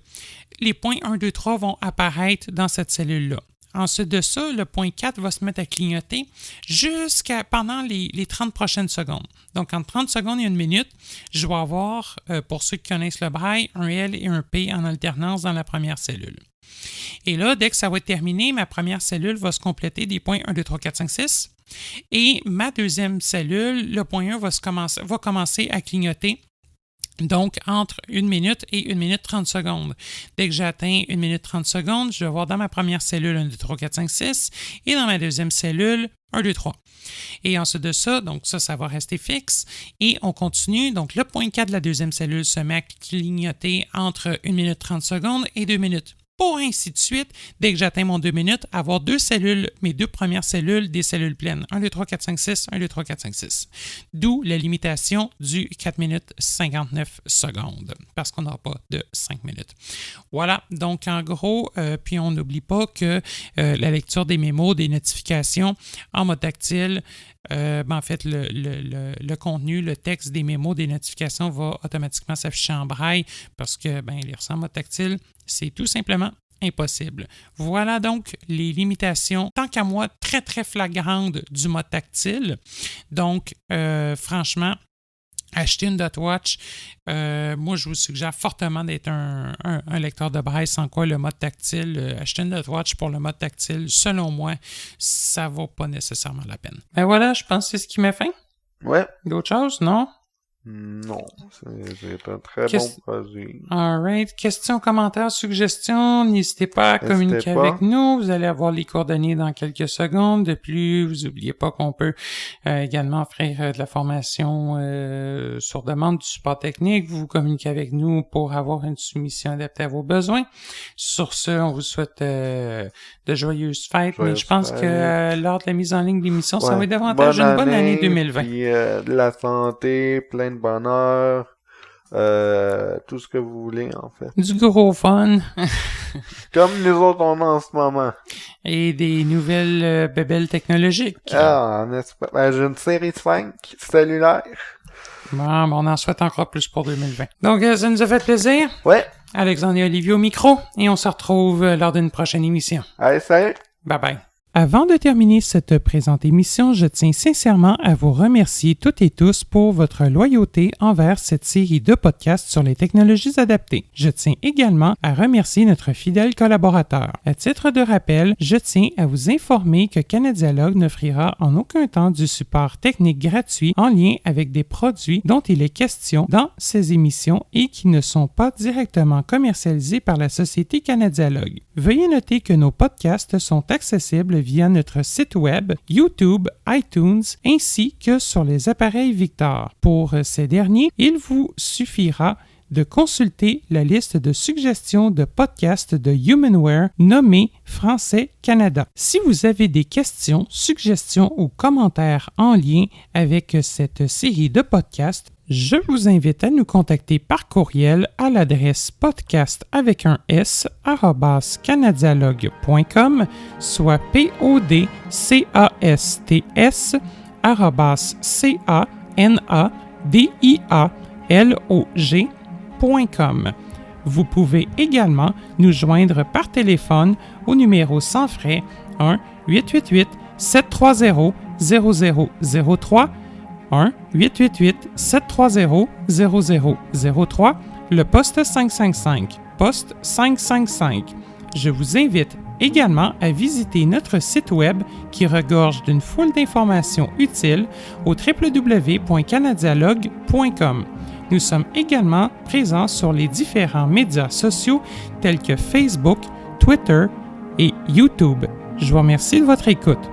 les points 1, 2, 3 vont apparaître dans cette cellule-là. Ensuite de ça, le point 4 va se mettre à clignoter jusqu'à pendant les 30 prochaines secondes. Donc, entre 30 secondes et 1 minute, je vais avoir, pour ceux qui connaissent le braille, un L et un P en alternance dans la première cellule. Et là, dès que ça va être terminé, ma première cellule va se compléter des points 1, 2, 3, 4, 5, 6. Et ma 2e cellule, le point 1 va commencer à clignoter Donc, entre 1 minute et 1 minute 30 secondes. Dès que j'ai atteint 1 minute 30 secondes, je vais voir dans ma première cellule 1, 2, 3, 4, 5, 6 et dans ma deuxième cellule 1, 2, 3. Et ensuite de ça, donc ça va rester fixe. Et on continue. Donc, le point 4 de la deuxième cellule se met à clignoter entre 1 minute 30 secondes et 2 minutes. Pour ainsi de suite, dès que j'atteins mon 2 minutes, avoir deux cellules, mes deux premières cellules, des cellules pleines. 1, 2, 3, 4, 5, 6, 1, 2, 3, 4, 5, 6. D'où la limitation du 4 minutes 59 secondes, parce qu'on n'aura pas de 5 minutes. Voilà, donc en gros, puis on n'oublie pas que la lecture des mémos, des notifications en mode tactile, en fait, le contenu, le texte des mémos, des notifications va automatiquement s'afficher en braille parce que lire ça en mode tactile, c'est tout simplement impossible. Voilà donc les limitations, tant qu'à moi, très, très flagrantes du mode tactile. Donc, franchement, acheter une DotWatch, moi, je vous suggère fortement d'être un lecteur de braille, sans quoi le mode tactile, acheter une DotWatch pour le mode tactile, selon moi, ça vaut pas nécessairement la peine. Ben voilà, je pense que c'est ce qui m'a fait. Ouais. D'autres choses, non? Non, c'est un très bon produit. Alright. Questions, commentaires, suggestions, n'hésitez pas à communiquer avec nous. Vous allez avoir les coordonnées dans quelques secondes. De plus, vous n'oubliez pas qu'on peut également offrir de la formation sur demande, du support technique. Vous communiquez avec nous pour avoir une soumission adaptée à vos besoins. Sur ce, on vous souhaite de joyeuses fêtes. Mais je pense que lors de la mise en ligne de l'émission, ça va être davantage une bonne année 2020. Puis de la santé, plein de bonheur, tout ce que vous voulez, en fait. Du gros fun. Comme nous autres, on a en ce moment. Et des nouvelles bébelles technologiques. Ah, n'est-ce pas? J'ai une série 5 cellulaire. Bon, on en souhaite encore plus pour 2020. Donc, ça nous a fait plaisir. Ouais. Alexandre et Olivier au micro. Et on se retrouve lors d'une prochaine émission. Allez, salut! Bye bye. Avant de terminer cette présente émission, je tiens sincèrement à vous remercier toutes et tous pour votre loyauté envers cette série de podcasts sur les technologies adaptées. Je tiens également à remercier notre fidèle collaborateur. À titre de rappel, je tiens à vous informer que Canadialogue n'offrira en aucun temps du support technique gratuit en lien avec des produits dont il est question dans ces émissions et qui ne sont pas directement commercialisés par la société Canadialogue. Veuillez noter que nos podcasts sont accessibles via notre site web, YouTube, iTunes, ainsi que sur les appareils Victor. Pour ces derniers, il vous suffira de consulter la liste de suggestions de podcasts de Humanware nommée Français Canada. Si vous avez des questions, suggestions ou commentaires en lien avec cette série de podcasts, je vous invite à nous contacter par courriel à l'adresse podcast@canadialogue.com, soit podcast@canadialogue.com. Vous pouvez également nous joindre par téléphone au numéro sans frais 1-888-730-0003, 1-888-730-0003, le poste 555, poste 555. Je vous invite également à visiter notre site web qui regorge d'une foule d'informations utiles au www.canadialogue.com. Nous sommes également présents sur les différents médias sociaux tels que Facebook, Twitter et YouTube. Je vous remercie de votre écoute.